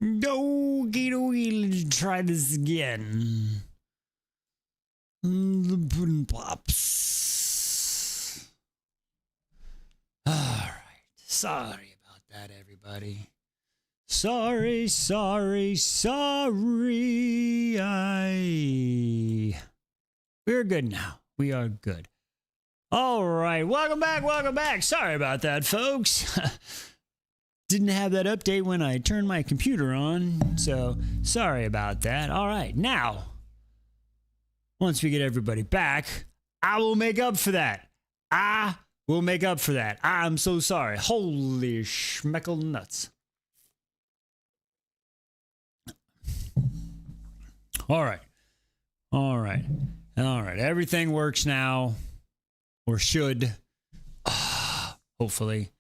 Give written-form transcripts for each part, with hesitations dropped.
Okie dokie, let's try this again. The pudding pops. Alright, sorry about that, everybody. Sorry. We're good now. We are good. Alright, welcome back. Sorry about that, folks. Didn't have that update when I turned my computer on, so sorry about that. All right, now, once we get everybody back, I will make up for that. I'm so sorry. Holy schmeckle nuts. All right. Everything works now, or should. Hopefully.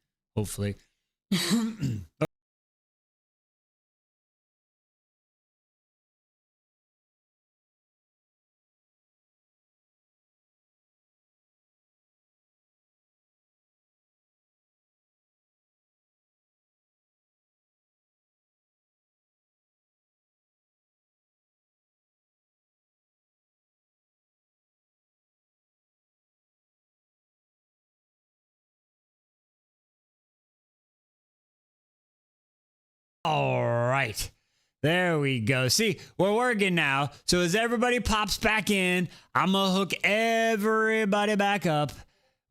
All right. There we go. See, we're working now. So as everybody pops back in, I'm going to hook everybody back up.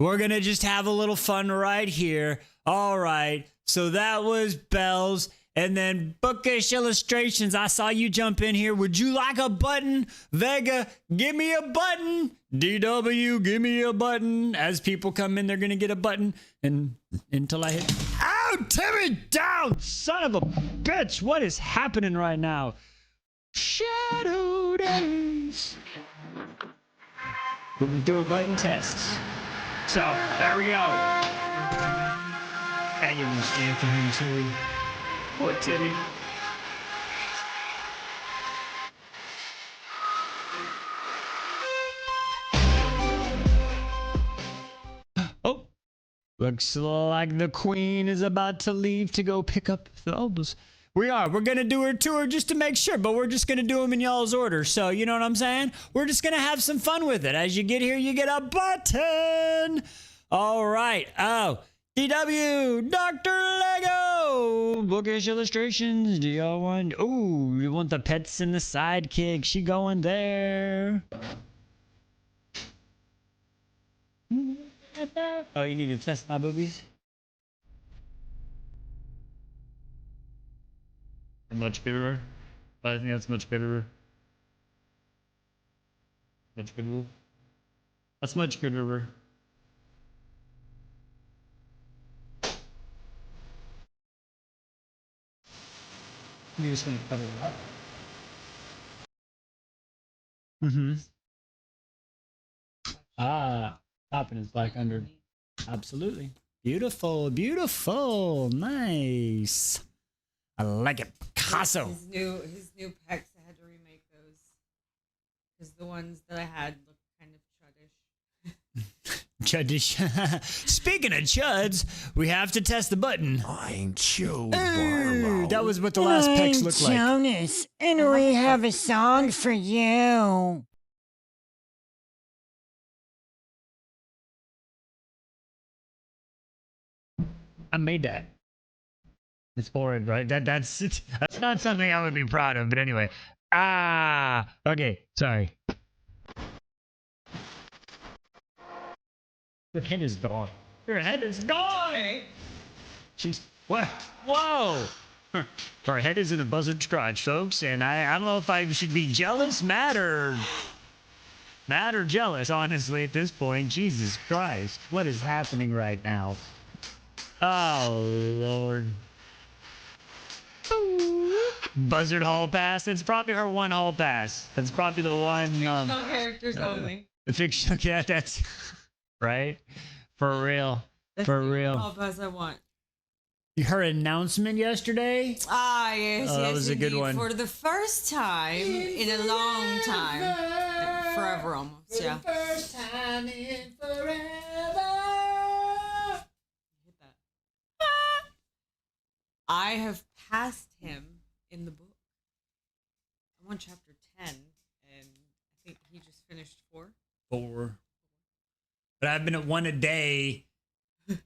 We're going to just have a little fun right here. All right. So that was Bells. And then Bookish Illustrations. I saw you jump in here. Would you like a button? Vega, give me a button. DW, give me a button. As people come in, they're going to get a button. And until I hit... Ow! Timmy down! Son of a bitch! What is happening right now? Shadow Days. We'll do a button test. So, there we go. And you must answer him too. What, Timmy? Oh. Looks like the queen is about to leave to go pick up the elbows. We're going to do her tour just to make sure, but we're just going to do them in y'all's order. So, you know what I'm saying? We're just going to have some fun with it. As you get here, you get a button. All right. Oh, DW, Dr. Lego, Bookish Illustrations. Do y'all want... Oh, you want the pets and the sidekick? She going there. Oh, you need to test my boobies? Much better. I think that's much better. Much better. That's much gooder. You just want to cover it up. Topping is black under. Absolutely. Beautiful. Nice. I like it. Picasso. His new pecs, I had to remake those. Because the ones that I had looked kind of chuddish. Chuddish. Speaking of chuds, we have to test the button. I'm Joe Barlow. That was what the last pecs looked like. Jonas, and we have a song for you. I made that. It's boring, right? That's not something I would be proud of, but anyway. Okay, sorry. The head is gone. Your head is gone! She's... What? Whoa! Her head is in a buzzard's crotch, folks, and I don't know if I should be jealous, mad or jealous, honestly, at this point. Jesus Christ. What is happening right now? Oh, Lord. Buzzard Hall Pass. It's probably her one Hall Pass. That's probably the one. Fictional characters only. The fictional, yeah, that's right. For real. That's For real. Hall Pass I want. Her announcement yesterday. Yes. That was a good indeed. one. For the first time in a long time, forever almost. Yeah. First time in forever. I have passed him in the book. I'm on chapter 10, and I think he just finished 4. 4. But I've been at 1 a day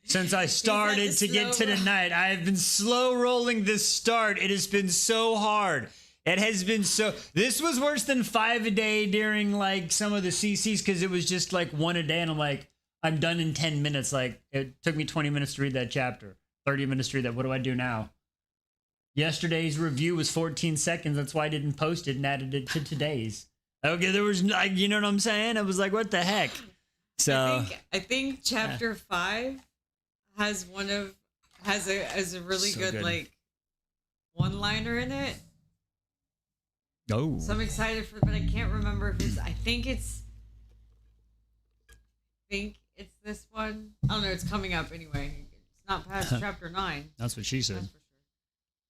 since I started to get to tonight. I have been slow rolling this start. It has been so hard. It has been so. This was worse than 5 a day during like some of the CCs because it was just like 1 a day, and I'm like, I'm done in 10 minutes. Like it took me 20 minutes to read that chapter, 30 minutes to read that. What do I do now? Yesterday's review was 14 seconds. That's why I didn't post it and added it to today's. Okay, there was, like, you know what I'm saying? I was like, what the heck? So I think chapter 5 has a really So good good. like one-liner in it. Oh. So I'm excited for, but I can't remember if it's. I think it's this one. I don't know. It's coming up anyway. It's not past chapter 9. That's what she said. That's for sure.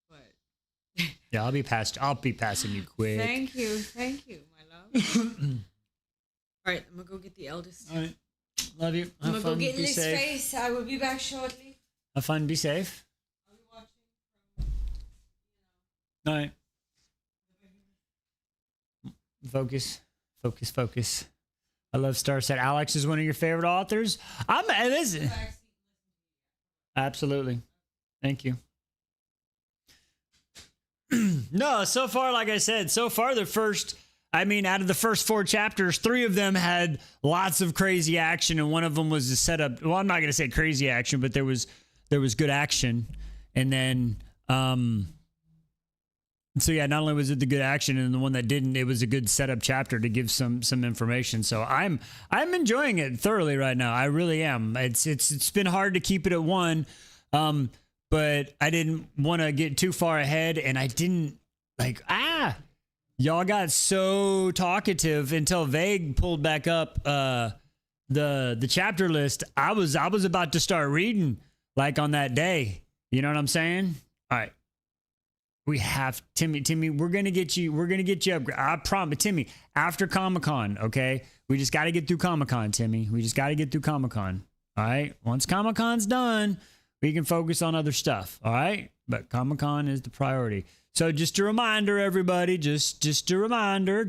But Yeah, I'll be passing you quick. thank you, my love. All right, I'm gonna go get the eldest. All right. Love you. I'm Have gonna go fun. get Be in his safe. face. I will be back shortly. Have fun. Be safe. I'll be watching All right. Focus. I love Starside. Alex is one of your favorite authors. Listen. Absolutely. Thank you. No, so far, like I said, out of the first 4 chapters, 3 of them had lots of crazy action, and one of them was a setup. Well, I'm not going to say crazy action, but there was good action. And then, so yeah, not only was it the good action, and the one that didn't, it was a good setup chapter to give some information. So I'm enjoying it thoroughly right now. I really am. It's been hard to keep it at 1. But I didn't want to get too far ahead, and I didn't y'all got so talkative until Vague pulled back up the chapter list. I was about to start reading like on that day. You know what I'm saying? All right. We have Timmy, we're gonna get you up. I promise, Timmy, after Comic-Con, okay? We just gotta get through Comic-Con, Timmy. We just gotta get through Comic-Con. All right. Once Comic-Con's done, we can focus on other stuff, all right? But Comic-Con is the priority. So just a reminder, everybody, just a reminder.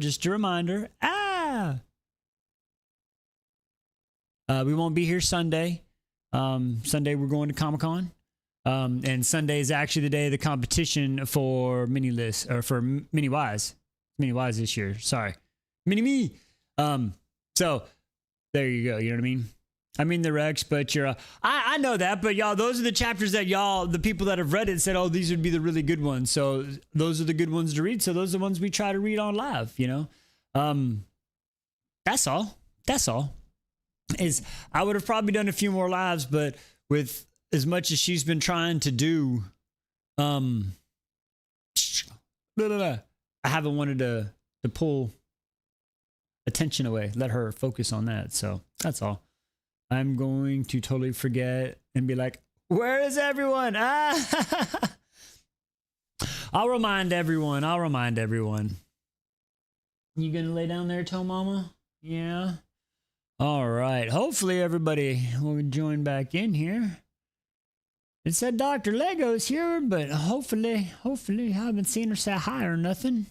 We won't be here Sunday. Sunday we're going to Comic-Con. And Sunday is actually the day of the competition for Mini List, or for Mini Wise. Mini Wise this year, sorry. Mini Me. So there you go, you know what I mean? I mean the Rex, but I know that, but y'all, those are the chapters that the people that have read it said, oh, these would be the really good ones. So those are the good ones to read. So those are the ones we try to read on live, you know? That's all. I would have probably done a few more lives, but with as much as she's been trying to do, I haven't wanted to pull attention away, let her focus on that. So that's all. I'm going to totally forget and be like, where is everyone? I'll remind everyone. You gonna lay down there, Toe Mama? Yeah. All right. Hopefully everybody will join back in here. It said Dr. Lego's here, but hopefully I haven't seen her say hi or nothing.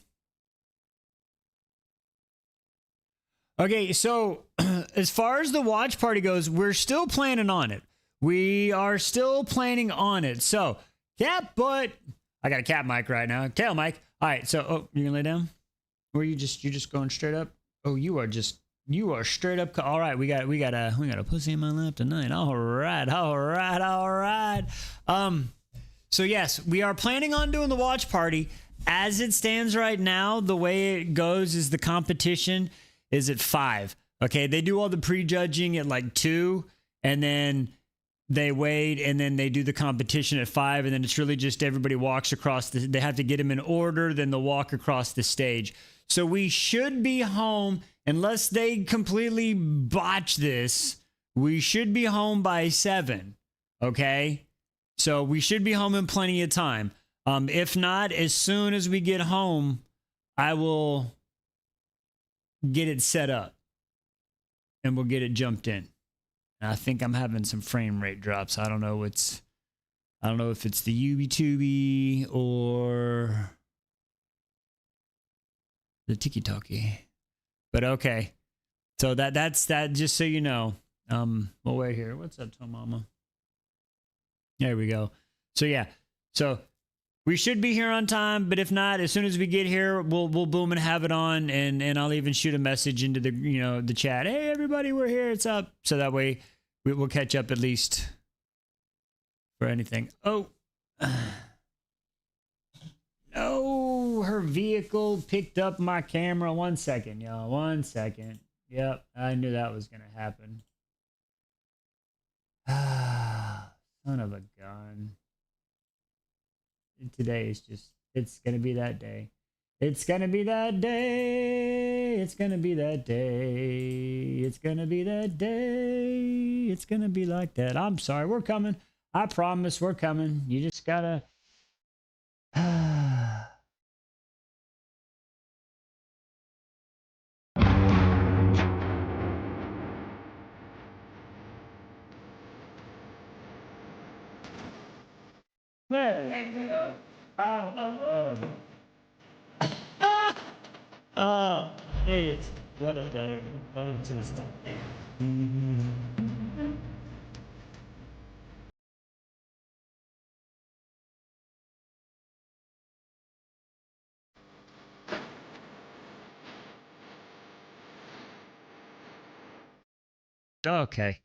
Okay, so as far as the watch party goes, we're still planning on it. We are still planning on it. So, cat butt. I got a cat mic right now. Tail mic. All right, so you're gonna lay down? Or you're just going straight up? Oh, you are straight up. All right, we got a pussy in my lap tonight. All right. So yes, we are planning on doing the watch party. As it stands right now, the way it goes is the competition is at 5. Okay, they do all the prejudging at like 2, and then they wait, and then they do the competition at 5, and then it's really just everybody walks across they have to get them in order, then they'll walk across the stage. So we should be home, unless they completely botch this, we should be home by 7. Okay? So we should be home in plenty of time. If not, as soon as we get home, I will get it set up and we'll get it jumped in. And I think I'm having some frame rate drops. I don't know if it's the UBTube or the tiki talkie. But okay. So that's that, just so you know. We'll wait here. What's up, Tom Mama? There we go. So yeah. So we should be here on time, but if not, as soon as we get here, we'll boom and have it on, and I'll even shoot a message into the the chat. Hey everybody, we're here. It's up. So that way we'll catch up at least for anything. Oh. No, her vehicle picked up my camera. 1 second, y'all. 1 second. Yep, I knew that was gonna happen. Ah, son of a gun. Today is just, it's gonna be that day. It's gonna be that day. It's gonna be that day. It's gonna be that day. It's gonna be like that. I'm sorry, we're coming. I promise we're coming. You just gotta. Oh, it's what a day. Okay.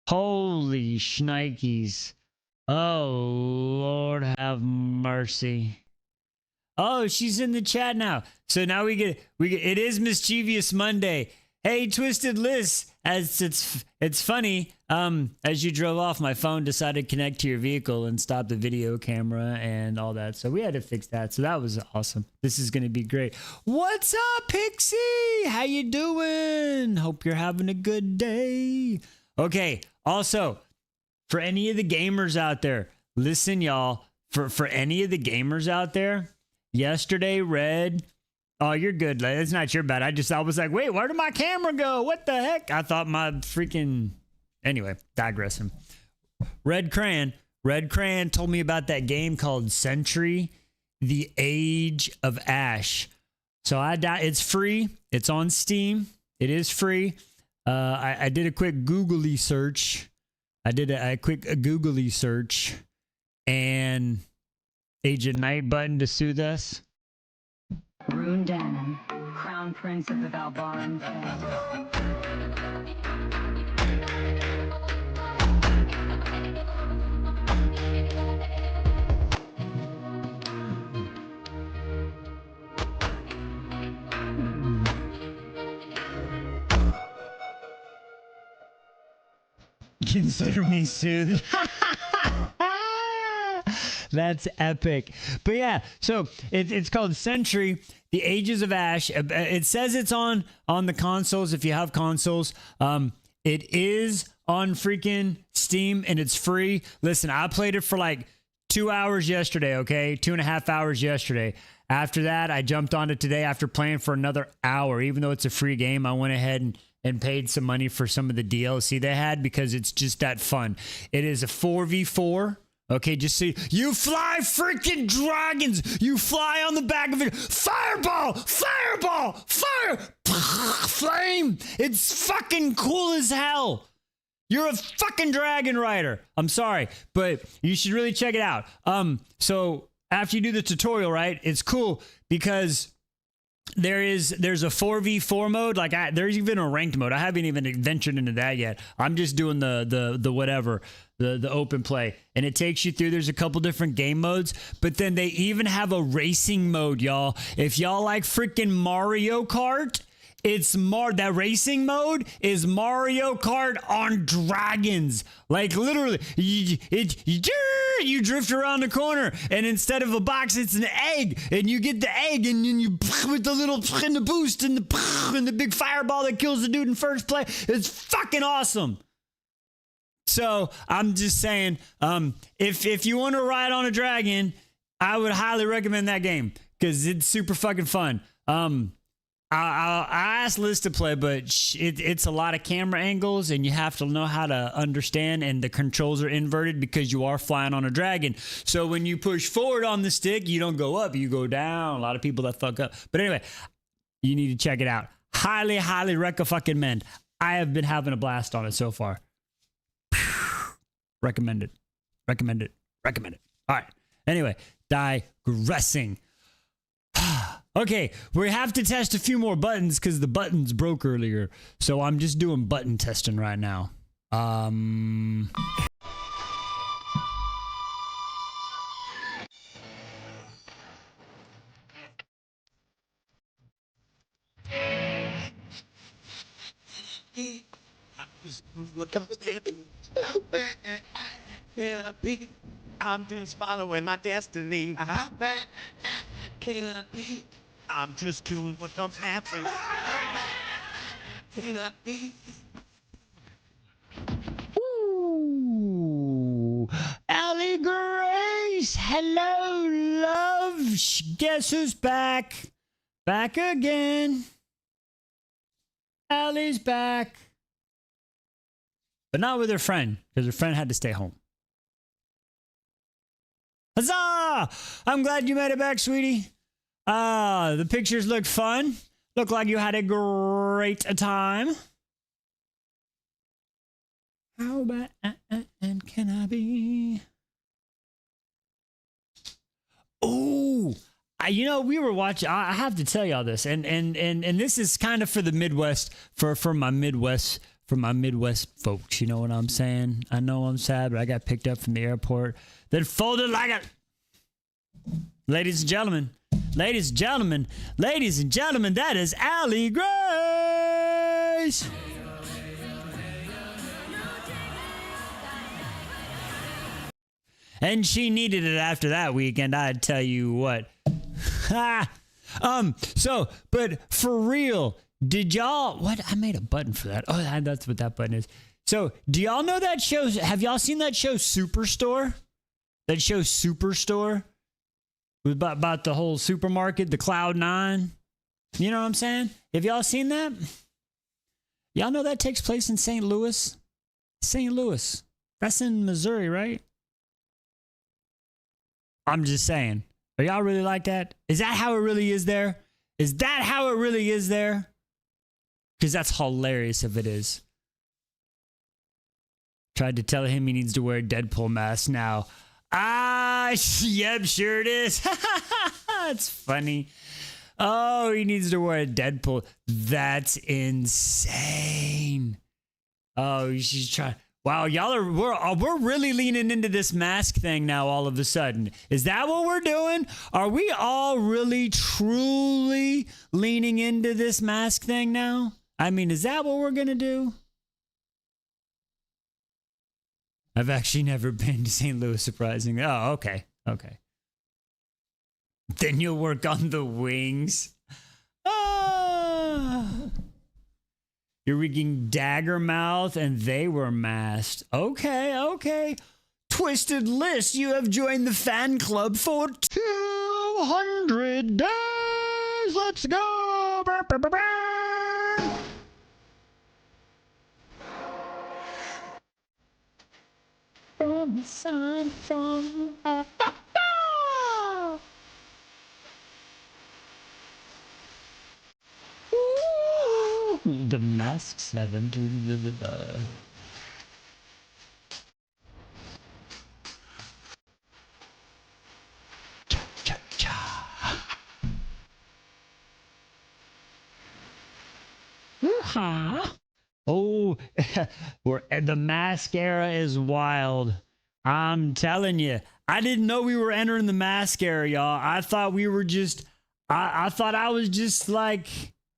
Holy shnikes. Oh, Lord have mercy. Oh, she's in the chat now. So now we get it is Mischievous Monday. Hey, Twisted Liz, as it's funny. As you drove off, my phone decided to connect to your vehicle and stop the video camera and all that. So we had to fix that. So that was awesome. This is gonna be great. What's up, Pixie? How you doing? Hope you're having a good day. Okay. Also, for any of the gamers out there, listen, y'all. For any of the gamers out there, yesterday, Red. Oh, you're good. It's not your bad. I was like, wait, where did my camera go? What the heck? I thought my freaking. Anyway, digressing. Red Crayon told me about that game called Century, The Age of Ash. So it's free. It's on Steam. It is free. I did a quick googly search. And Agent Night button to soothe us. Rune Danon, Crown Prince of the Valbaran Consider me soothed. That's epic. But yeah, so it's called Century, The Ages of Ash. It says it's on the consoles if you have consoles. It is on freaking Steam and it's free. Listen, I played it for like 2 hours yesterday, okay? 2.5 hours yesterday. After that, I jumped on it today after playing for another hour. Even though it's a free game, I went ahead and paid some money for some of the DLC they had because it's just that fun. It is a 4v4. Okay, just see, you fly freaking dragons. You fly on the back of it. Fireball, fireball, fire, flame. It's fucking cool as hell. You're a fucking dragon rider. I'm sorry, but you should really check it out. So after you do the tutorial, right, it's cool because there's a 4v4 mode. Like there's even a ranked mode. I haven't even ventured into that yet. I'm just doing the whatever, the open play, and it takes you through. There's a couple different game modes, but then they even have a racing mode, y'all. If y'all like freaking Mario Kart, that racing mode is Mario Kart on dragons. Like literally, you drift around the corner, and instead of a box, it's an egg, and you get the egg, and then you with the little and the boost and the big fireball that kills the dude in first place. It's fucking awesome. So I'm just saying, if you want to ride on a dragon, I would highly recommend that game because it's super fucking fun. I asked Liz to play, but it's a lot of camera angles, and you have to know how to understand, and the controls are inverted because you are flying on a dragon. So when you push forward on the stick, you don't go up, you go down. A lot of people that fuck up. But anyway, You need to check it out. Highly, highly recommend. I have been having a blast on it so far. Recommend it. Recommend it. Recommend it. All right. Anyway, digressing. Okay, we have to test a few more buttons because the buttons broke earlier. So I'm just doing button testing right now. I'm just following my destiny. I'm just doing what comes happening. Ooh, Allie Grace, hello, love. Guess who's back? Back again. Allie's back. But not with her friend, because her friend had to stay home. Huzzah! I'm glad you made it back, sweetie. The pictures look fun. Look like you had a great time. How bad can I be? Oh, we were watching. I have to tell y'all this, and this is kind of for the Midwest, for my Midwest folks. You know what I'm saying? I know I'm sad, but I got picked up from the airport. Then folded like a. Ladies and gentlemen, that is Allie Grace. And she needed it after that weekend, I'd tell you what. But for real, did y'all, what? I made a button for that. Oh, that's what that button is. So, do y'all know that show? Have y'all seen that show Superstore? That show Superstore? About the whole supermarket, the Cloud9. You know what I'm saying? Have y'all seen that? Y'all know that takes place in St. Louis? St. Louis. That's in Missouri, right? I'm just saying. Are y'all really like that? Is that how it really is there? Is that how it really is there? Because that's hilarious if it is. Tried to tell him he needs to wear a Deadpool mask now. Yep, sure it is. It's funny. Oh, he needs to wear a Deadpool. That's insane. Oh, she's trying. Wow, we're really leaning into this mask thing now all of a sudden. Is that what we're doing? Are we all really, truly leaning into this mask thing now? I mean, is that what we're going to do? I've actually never been to St. Louis, surprisingly. Oh, okay. Okay. Then you'll work on the wings. You're rigging Dagger Mouth, and they were masked. Okay, okay. Twisted List, you have joined the fan club for 200 days. Let's go. From the sun, from the Mask 7. Oh, the mask era is wild. I'm telling you. I didn't know we were entering the mask era, y'all. I thought we were just... I thought I was just like...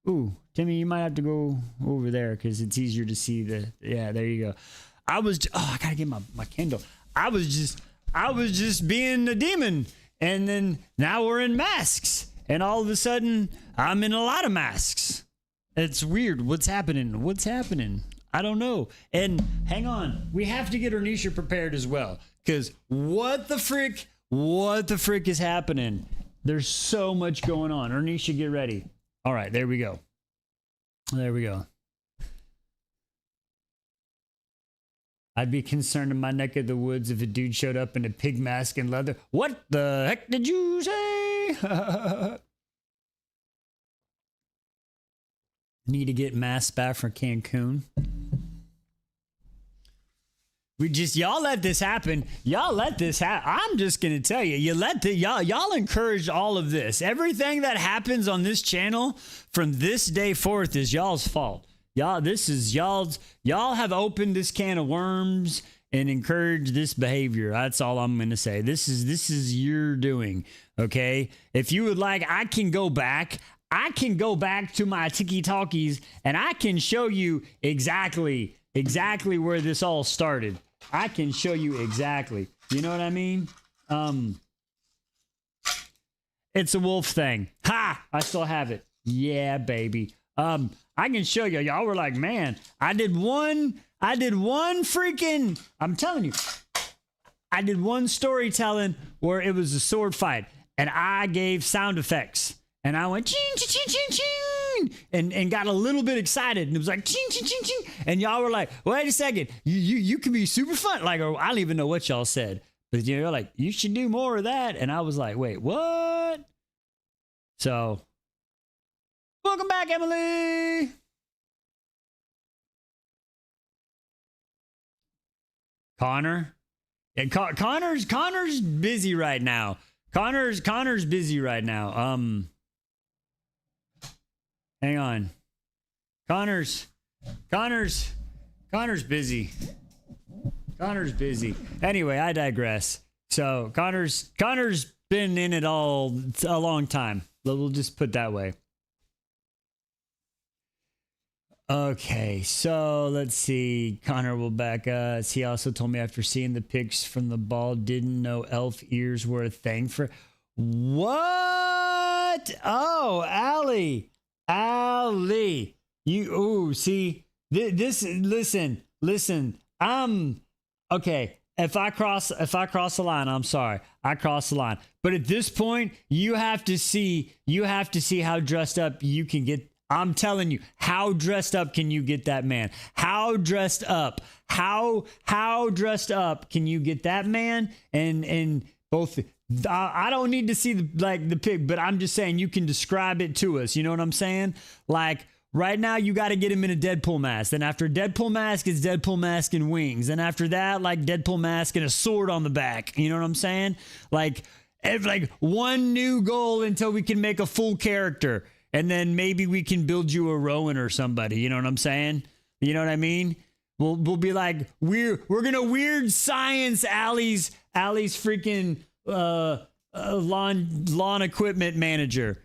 Ooh, Timmy, you might have to go over there because it's easier to see the... Yeah, there you go. I gotta get my Kindle. I was just being a demon. And then now we're in masks. And all of a sudden, I'm in a lot of masks. It's weird. What's happening? What's happening? I don't know. And hang on. We have to get Ernisha prepared as well. Because what the frick is happening? There's so much going on. Ernisha, get ready. All right, there we go. There we go. I'd be concerned in my neck of the woods if a dude showed up in a pig mask and leather. What the heck did you say? Need to get masks back from Cancun. Y'all let this happen. Y'all let this happen. I'm just gonna tell you, y'all encouraged all of this. Everything that happens on this channel from this day forth is y'all's fault. Y'all have opened this can of worms and encouraged this behavior. That's all I'm gonna say. This is your doing. Okay. If you would like, I can go back to my Tiki Talkies and I can show you exactly where this all started. I can show you exactly. You know what I mean? It's a wolf thing. Ha! I still have it. Yeah, baby. I can show you. Y'all were like, man, I did one freaking, I'm telling you, I did one storytelling where it was a sword fight and I gave sound effects and I went ching, ching, ching, ching, ching, and got a little bit excited and it was like ching, ching, ching, ching. And y'all were like, wait a second, you can be super fun. Like, or I don't even know what y'all said, but you're like, you should do more of that. And I was like, wait, what? So, welcome back, Emily. Connor. Yeah, Connor's busy right now. Connor's busy right now. Hang on. Connor's busy. Connor's busy. Anyway, I digress. So Connor's been in it all a long time. We'll just put that way. Okay, so let's see. Connor will back us. He also told me after seeing the pics from the ball, didn't know elf ears were a thing for. What? Oh, Allie. See, this, listen. Okay. If I cross the line, I'm sorry. I crossed the line. But at this point, you have to see how dressed up you can get. I'm telling you, how dressed up can you get that man? How dressed up? How dressed up can you get that man? And both. I don't need to see the pig, but I'm just saying you can describe it to us. You know what I'm saying? Like right now, you got to get him in a Deadpool mask. Then after Deadpool mask, it's Deadpool mask and wings. And after that, like Deadpool mask and a sword on the back. You know what I'm saying? Like one new goal until we can make a full character. And then maybe we can build you a Rowan or somebody. You know what I'm saying? You know what I mean? We'll be like, we're gonna weird science Allie's freaking lawn equipment manager.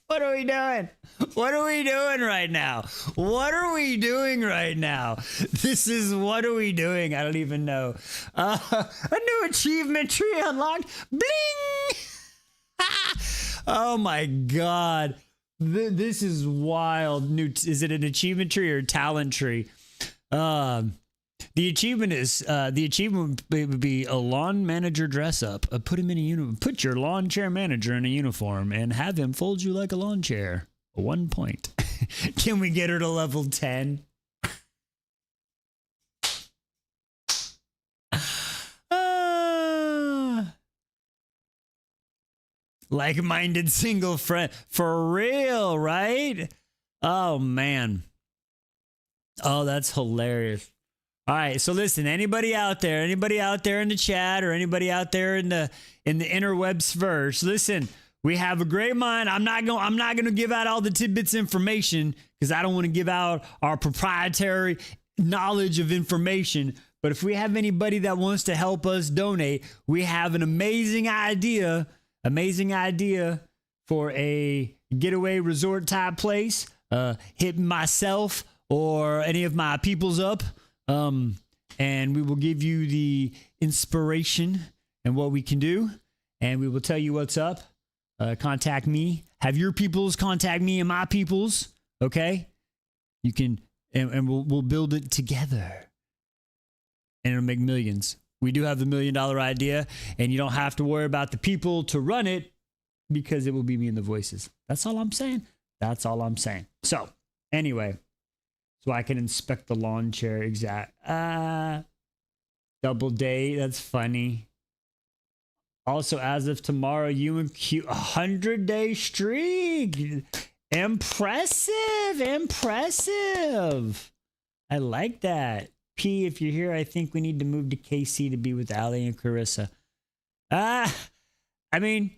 What are we doing? What are we doing right now? What are we doing right now? This is what are we doing? I don't even know. A new achievement tree unlocked. Bling! Oh my god, this is wild. Is it an achievement tree or a talent tree? The achievement would be a lawn manager dress up. Put him in a uniform. Put your lawn chair manager in a uniform and have him fold you like a lawn chair. 1 point. Can we get her to level 10? Like-minded single friend. For real, right? Oh, man. Oh, that's hilarious. All right, so listen, anybody out there in the chat or anybody out there in the interwebs verse, listen, we have a great mind. I'm not going to give out all the tidbits information because I don't want to give out our proprietary knowledge of information. But if we have anybody that wants to help us donate, we have an amazing idea for a getaway resort type place. Hit myself or any of my peoples up. And we will give you the inspiration and what we can do. And we will tell you what's up. Contact me. Have your peoples contact me and my peoples. Okay? You can, and we'll build it together. And it'll make millions. We do have the $1 million idea, and you don't have to worry about the people to run it because it will be me and the voices. That's all I'm saying. So, anyway, so I can inspect the lawn chair double day. That's funny. Also, as of tomorrow, you and Q 100-day streak. Impressive, impressive. I like that. P, if you're here, I think we need to move to KC to be with Allie and Carissa. I mean,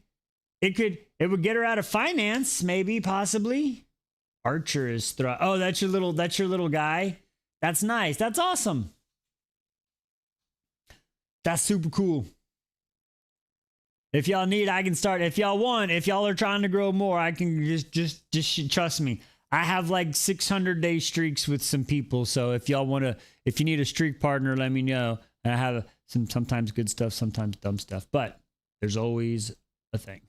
it would get her out of finance, maybe, possibly. Archer is oh, that's your little guy. That's nice. That's awesome. That's super cool. If y'all need, I can start. If y'all want, if y'all are trying to grow more, I can just trust me. I have like 600-day streaks with some people. So if y'all want to, if you need a streak partner, let me know. And I have sometimes good stuff, sometimes dumb stuff, but there's always a thing.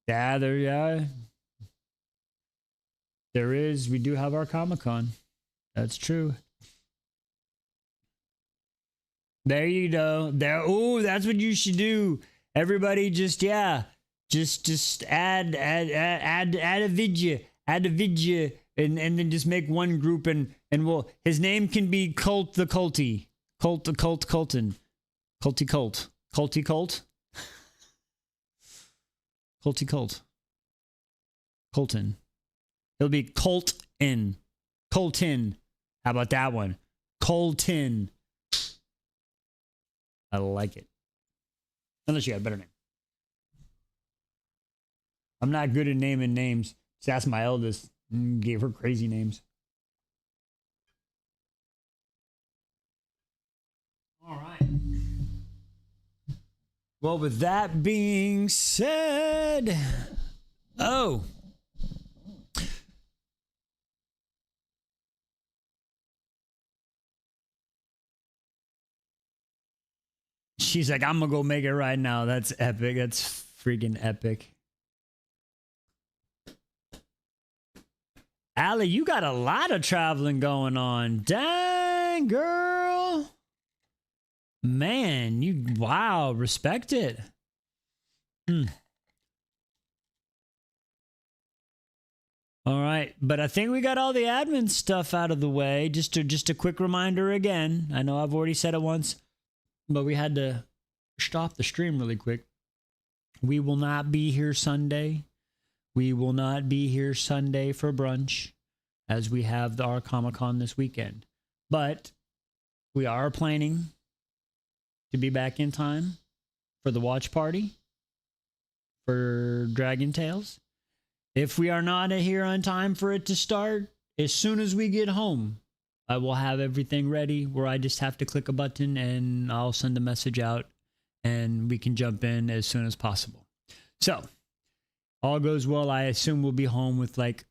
Yeah, there is. We do have our Comic-Con. That's true. There you go. There. Oh, that's what you should do. Everybody, just add a video, and then just make one group, and we'll. His name can be Colt the Colty, Colton, Culty Colt, Colty Colt, Colty Colt, Colton. It'll be Colton. Colton. How about that one? Colton. I like it. Unless you got a better name. I'm not good at naming names. Just ask my eldest. Gave her crazy names. All right. Well, with that being said, oh. She's like, I'm gonna go make it right now. That's epic. That's freaking epic. Allie, you got a lot of traveling going on. Dang, girl. Man, wow, respect it. All right, but I think we got all the admin stuff out of the way. Just a quick reminder again. I know I've already said it once, but we had to stop the stream really quick. We will not be here Sunday. We will not be here Sunday for brunch, as we have our Comic-Con this weekend. But we are planning to be back in time for the watch party for Dragon Tales. If we are not here on time for it to start, as soon as we get home, I will have everything ready where I just have to click a button and I'll send a message out and we can jump in as soon as possible. So, all goes well. I assume we'll be home with like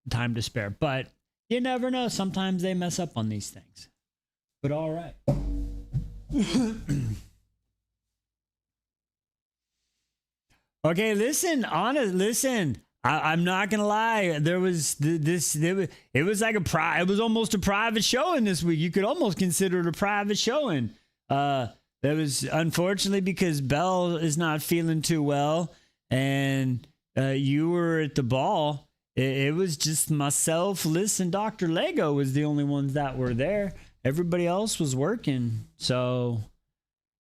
time to spare, but you never know. Sometimes they mess up on these things. But all right. Okay, listen. I'm not gonna lie. There was it was like it was almost a private showing this week. You could almost consider it a private showing. That was unfortunately because Belle is not feeling too well, and you were at the ball. It was just myself, Liz, and Dr. Lego was the only ones that were there. Everybody else was working, so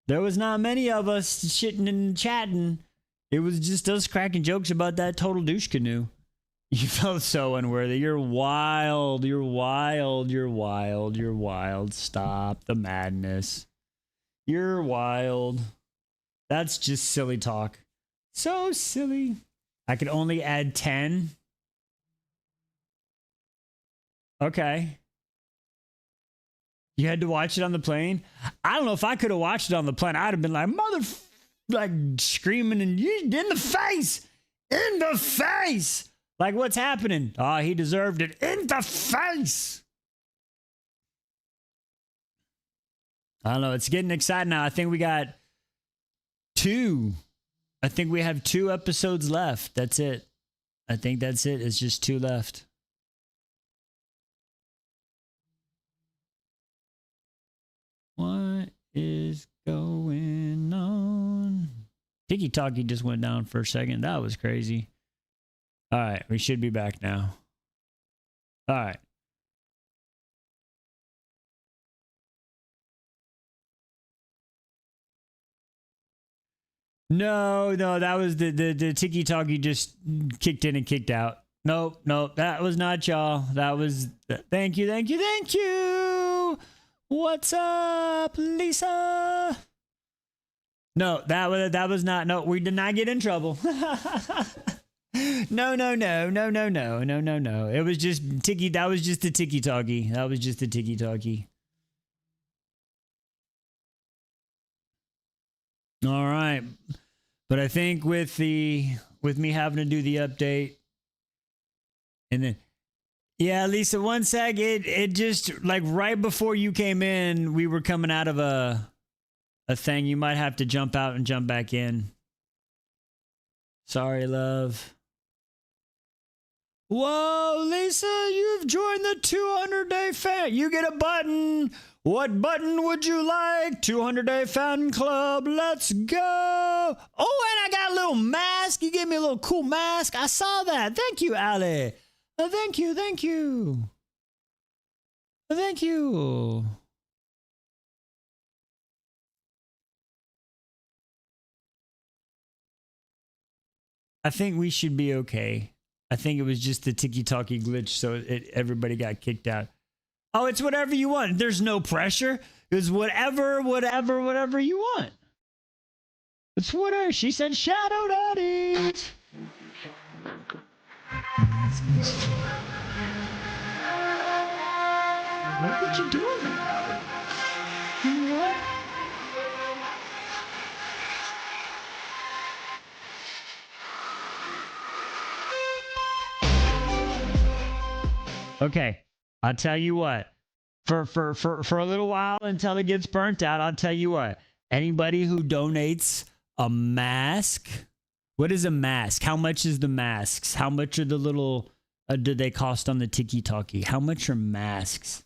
there was not many of us shitting and chatting. It was just us cracking jokes about that total douche canoe. You felt so unworthy. You're wild. You're wild. You're wild. You're wild. Stop the madness. You're wild. That's just silly talk. So silly. I could only add 10. Okay. You had to watch it on the plane? I don't know if I could have watched it on the plane. I'd have been like, like screaming and in the face, like what's happening? Oh, he deserved it in the face. I don't know. It's getting exciting now. I think we got 2. I think we have 2 episodes left. That's it. I think that's it. It's just 2 left. What is going on? Tiki Talkie just went down for a second. That was crazy. All right, we should be back now. All right. No, that was the tiki talkie just kicked in and kicked out. Nope, that was not y'all. That was thank you. What's up, Lisa? No, that was not. No, we did not get in trouble. No. It was just tiki. That was just the tiki talkie. That was just the tiki talkie. All right. But I think with me having to do the update and then yeah, Lisa, one sec, it just like right before you came in, we were coming out of a thing. You might have to jump out and jump back in. Sorry, love. Whoa, Lisa, you've joined the 200-day fan. You get a button. What button would you like? 200-day fan club. Let's go. Oh, and I got a little mask. You gave me a little cool mask. I saw that. Thank you, Ali. Thank you. Thank you. I think we should be okay. I think it was just the tiki-talkie glitch, so everybody got kicked out. Oh, it's whatever you want. There's no pressure. It's whatever you want. It's whatever. She said, Shadow Daddy. What you doing? What? Okay, I'll tell you what. For a little while until it gets burnt out, I'll tell you what. Anybody who donates a mask, what is a mask? How much is the masks? How much are the little? Do they cost on the tiki talkie? How much are masks?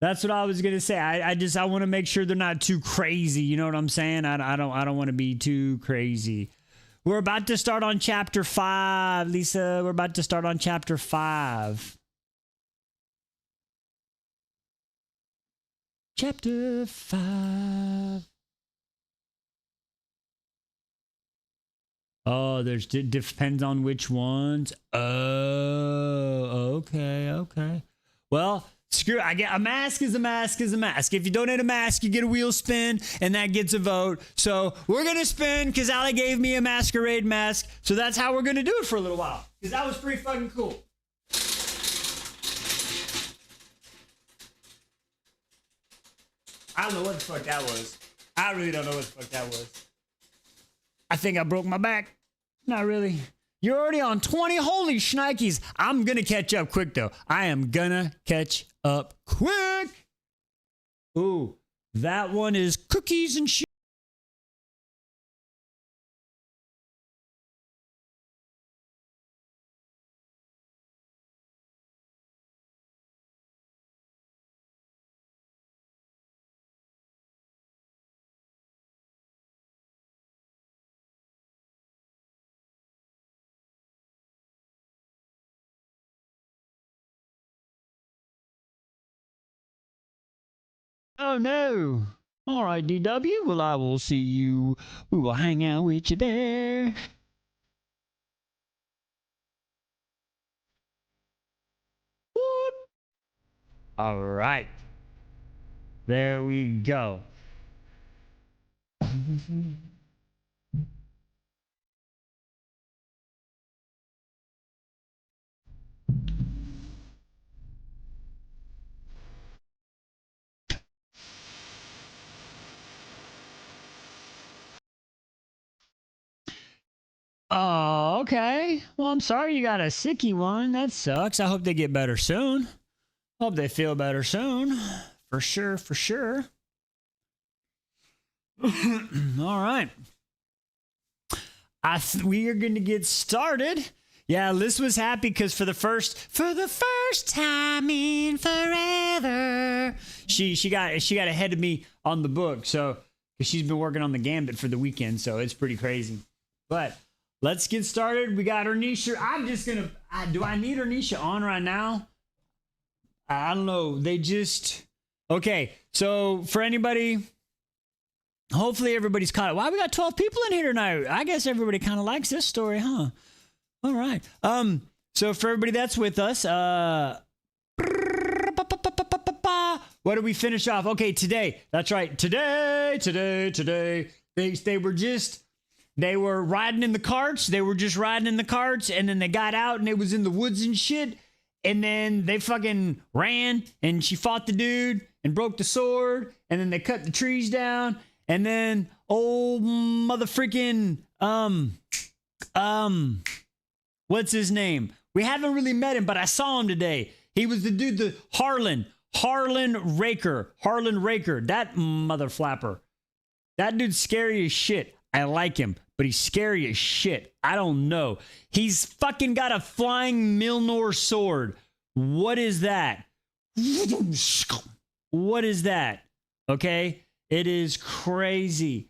That's what I was gonna say. I want to make sure they're not too crazy. You know what I'm saying? I don't want to be too crazy. We're about to start on chapter 5, Lisa. We're about to start on chapter 5. Chapter 5. Oh, depends on which ones. Oh, okay. Well, screw it. I get a mask is a mask. If you donate a mask, you get a wheel spin, and that gets a vote. So we're gonna spin because Ali gave me a masquerade mask. So that's how we're gonna do it for a little while. Because that was pretty fucking cool. I don't know what the fuck that was. I really don't know what the fuck that was. I think I broke my back. Not really. You're already on 20. Holy shnikes. I'm going to catch up quick, though. I am going to catch up quick. Ooh, that one is cookies and shit. Oh no. All right, DW. Well, I will see you. We will hang out with you there. Whoop. All right. There we go. Oh, okay. Well, I'm sorry you got a sicky one. That sucks. I hope they get better soon. Hope they feel better soon. For sure. All right. We are going to get started. Yeah, Liz was happy because for the first time in forever, she got ahead of me on the book. So, because she's been working on the Gambit for the weekend, so it's pretty crazy. But let's get started. We got Ernisha. I'm just gonna. Do I need Ernisha on right now? I don't know. Okay. So for anybody Hopefully everybody's caught it. Wow, we got 12 people in here tonight. I guess everybody kind of likes this story, huh? All right. So for everybody that's with us, what do we finish off? Okay, today. That's right. Today. They were riding in the carts. They were just riding in the carts, and then they got out, and it was in the woods and shit. And then they fucking ran, and she fought the dude and broke the sword, and then they cut the trees down, and then old mother freaking what's his name? We haven't really met him, but I saw him today. He was the dude, the Harlan Raker. That mother flapper. That dude's scary as shit. I like him, but he's scary as shit. I don't know. He's fucking got a flying Milnor sword. What is that? What is that? Okay? It is crazy.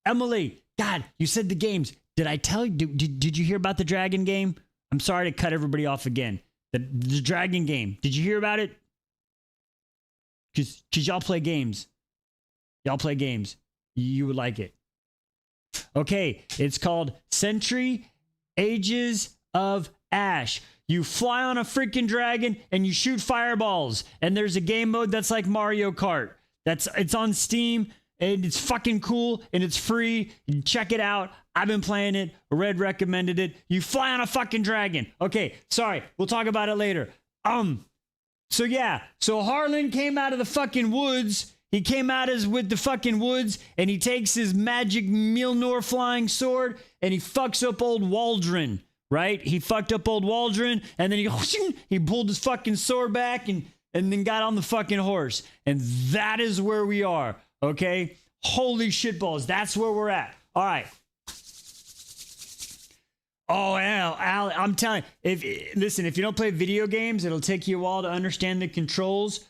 Emily, God, you said the games. Did I tell you? Did you hear about the dragon game? I'm sorry to cut everybody off again. The dragon game. Did you hear about it? Because y'all play games. Y'all play games. You would like it. Okay, it's called Century Ages of Ash. You fly on a freaking dragon and you shoot fireballs. And there's a game mode that's like Mario Kart. It's on Steam and it's fucking cool and it's free. You check it out. I've been playing it. Red recommended it. You fly on a fucking dragon. Okay, sorry. We'll talk about it later. So Harlan came out of the fucking woods. He came out with the fucking woods and he takes his magic Milnor flying sword and he fucks up old Waldron, right? He fucked up old Waldron and then he pulled his fucking sword back and then got on the fucking horse. And that is where we are, okay? Holy shitballs, that's where we're at. All right. Oh, Al, I'm telling you, if you don't play video games, it'll take you a while to understand the controls,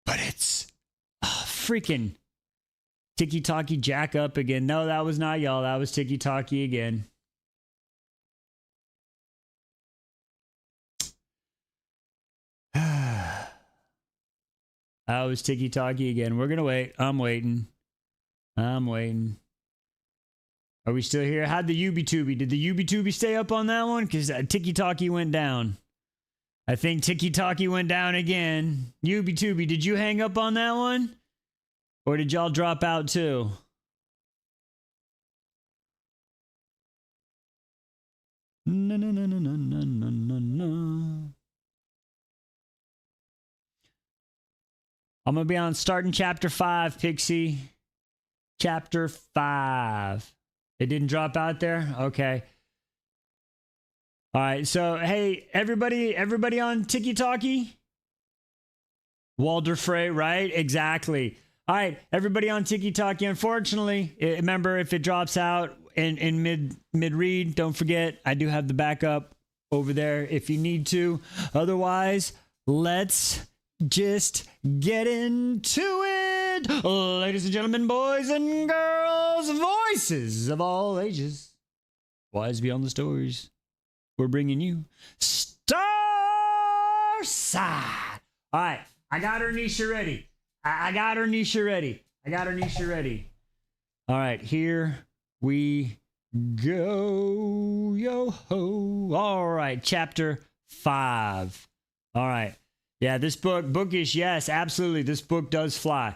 but it's freaking Tiki-Taki jack up again. No, that was not y'all. That was Tiki-Taki again. That was Tiki-Taki again. We're going to wait. I'm waiting. Are we still here? How'd the Ubi-Tubi? Did the Ubi-Tubi stay up on that one? Because Tiki-Taki went down. I think Tiki-Taki went down again. Ubi-Tubi, did you hang up on that one? Or did y'all drop out too? No. I'm going to be on starting chapter 5, Pixie. Chapter 5. It didn't drop out there? Okay. All right. So, hey, everybody on Tiki-Taki? Walder Frey, right? Exactly. All right. Everybody on Tiki-Taki. Unfortunately, remember, if it drops out in mid-read, don't forget, I do have the backup over there if you need to. Otherwise, let's just get into it. Ladies and gentlemen, boys and girls, voices of all ages, wise beyond the stories, we're bringing you Starside. All right, I got her Nisha ready. I got her Nisha ready. All right, here we go. Yo ho. All right, chapter 5. All right. Yeah, this bookish, yes, absolutely. This book does fly.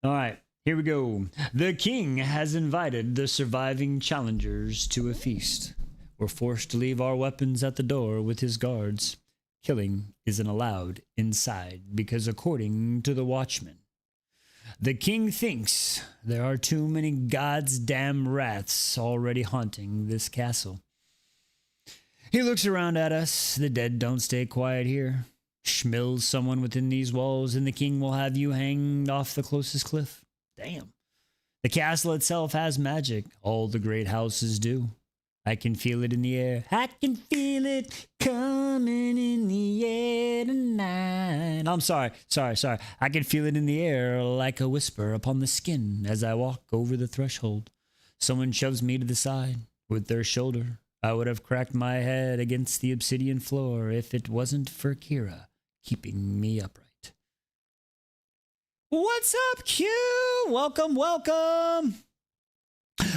All right, here we go. The king has invited the surviving challengers to a feast. We're forced to leave our weapons at the door with his guards. Killing isn't allowed inside because according to the watchman, the king thinks there are too many God's damn rats already haunting this castle. He looks around at us. The dead don't stay quiet here. Schmills someone within these walls and the king will have you hanged off the closest cliff. Damn. The castle itself has magic. All the great houses do. I can feel it in the air. I can feel it coming in the air tonight. I'm sorry. I can feel it in the air like a whisper upon the skin as I walk over the threshold. Someone shoves me to the side with their shoulder. I would have cracked my head against the obsidian floor if it wasn't for Kira keeping me upright. What's up, Q? Welcome, welcome.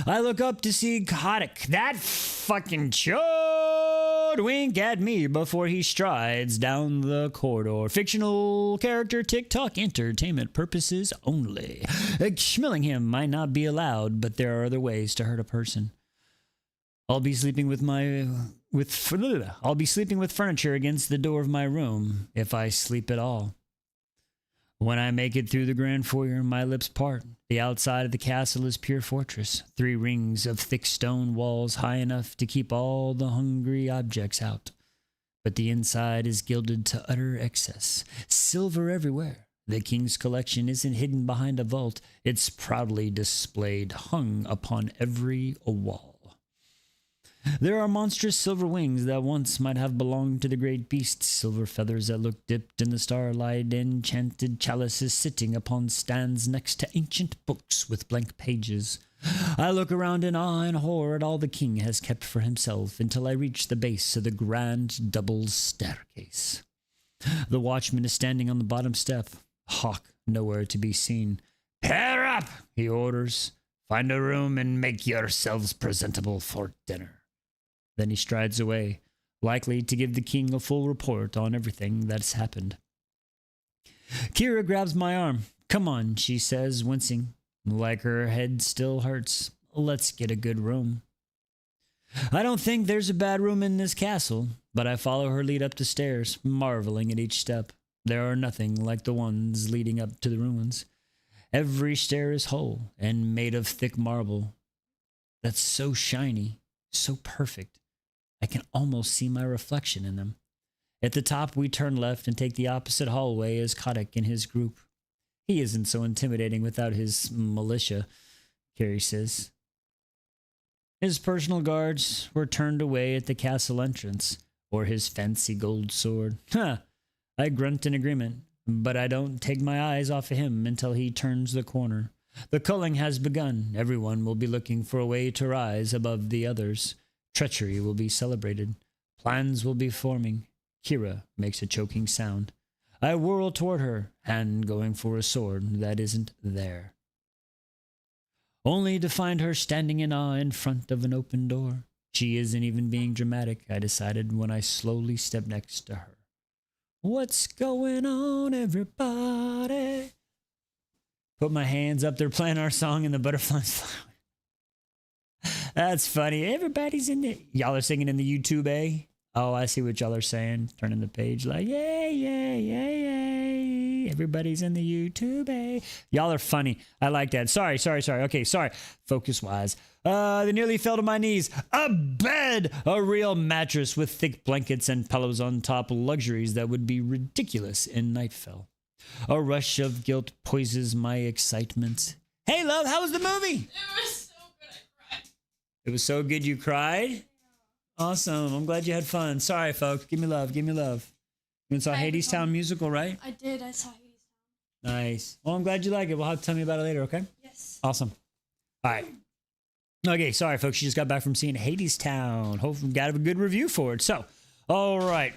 I look up to see Kotick, that fucking chode, wink at me before he strides down the corridor. Fictional character, TikTok, entertainment purposes only. Schmilling him might not be allowed, but there are other ways to hurt a person. I'll be sleeping with furniture against the door of my room, if I sleep at all. When I make it through the grand foyer, my lips part. The outside of the castle is pure fortress. 3 rings of thick stone walls high enough to keep all the hungry objects out. But the inside is gilded to utter excess. Silver everywhere. The king's collection isn't hidden behind a vault. It's proudly displayed, hung upon every wall. There are monstrous silver wings that once might have belonged to the great beast, silver feathers that look dipped in the starlight, enchanted chalices sitting upon stands next to ancient books with blank pages. I look around in awe and horror at all the king has kept for himself until I reach the base of the grand double staircase. The watchman is standing on the bottom step, Hawk nowhere to be seen. "Pair up," he orders. "Find a room and make yourselves presentable for dinner." Then he strides away, likely to give the king a full report on everything that's happened. Kira grabs my arm. "Come on," she says, wincing, like her head still hurts. "Let's get a good room." I don't think there's a bad room in this castle, but I follow her lead up the stairs, marveling at each step. There are nothing like the ones leading up to the ruins. Every stair is whole and made of thick marble that's so shiny, so perfect. I can almost see my reflection in them. At the top, we turn left and take the opposite hallway as Kotick and his group. He isn't so intimidating without his militia, Carrie says. His personal guards were turned away at the castle entrance, or his fancy gold sword. I grunt in agreement, but I don't take my eyes off of him until he turns the corner. The culling has begun. Everyone will be looking for a way to rise above the others. Treachery will be celebrated. Plans will be forming. Kira makes a choking sound. I whirl toward her, hand going for a sword that isn't there. Only to find her standing in awe in front of an open door. She isn't even being dramatic, I decided when I slowly stepped next to her. "What's going on, everybody?" Put my hands up, they're playing our song and the butterflies fly. That's funny. Everybody's in the... Y'all are singing in the YouTube, eh? Oh, I see what y'all are saying. Turning the page like, yay, yay, yay, yay. Everybody's in the YouTube, eh? Y'all are funny. I like that. Sorry. Okay, sorry. Focus-wise. They nearly fell to my knees. A bed! A real mattress with thick blankets and pillows on top. Luxuries that would be ridiculous in Nightfell. A rush of guilt poisons my excitement. Hey, love, how was the movie? It was so good you cried? Awesome. I'm glad you had fun. Sorry, folks. Give me love. You saw Hadestown musical, right? I did. I saw Hadestown. Nice. Well, I'm glad you like it. We'll have to tell me about it later, okay? Yes. Awesome. All right. Okay, sorry, folks. She just got back from seeing Hadestown. Hopefully we got a good review for it. So, all right.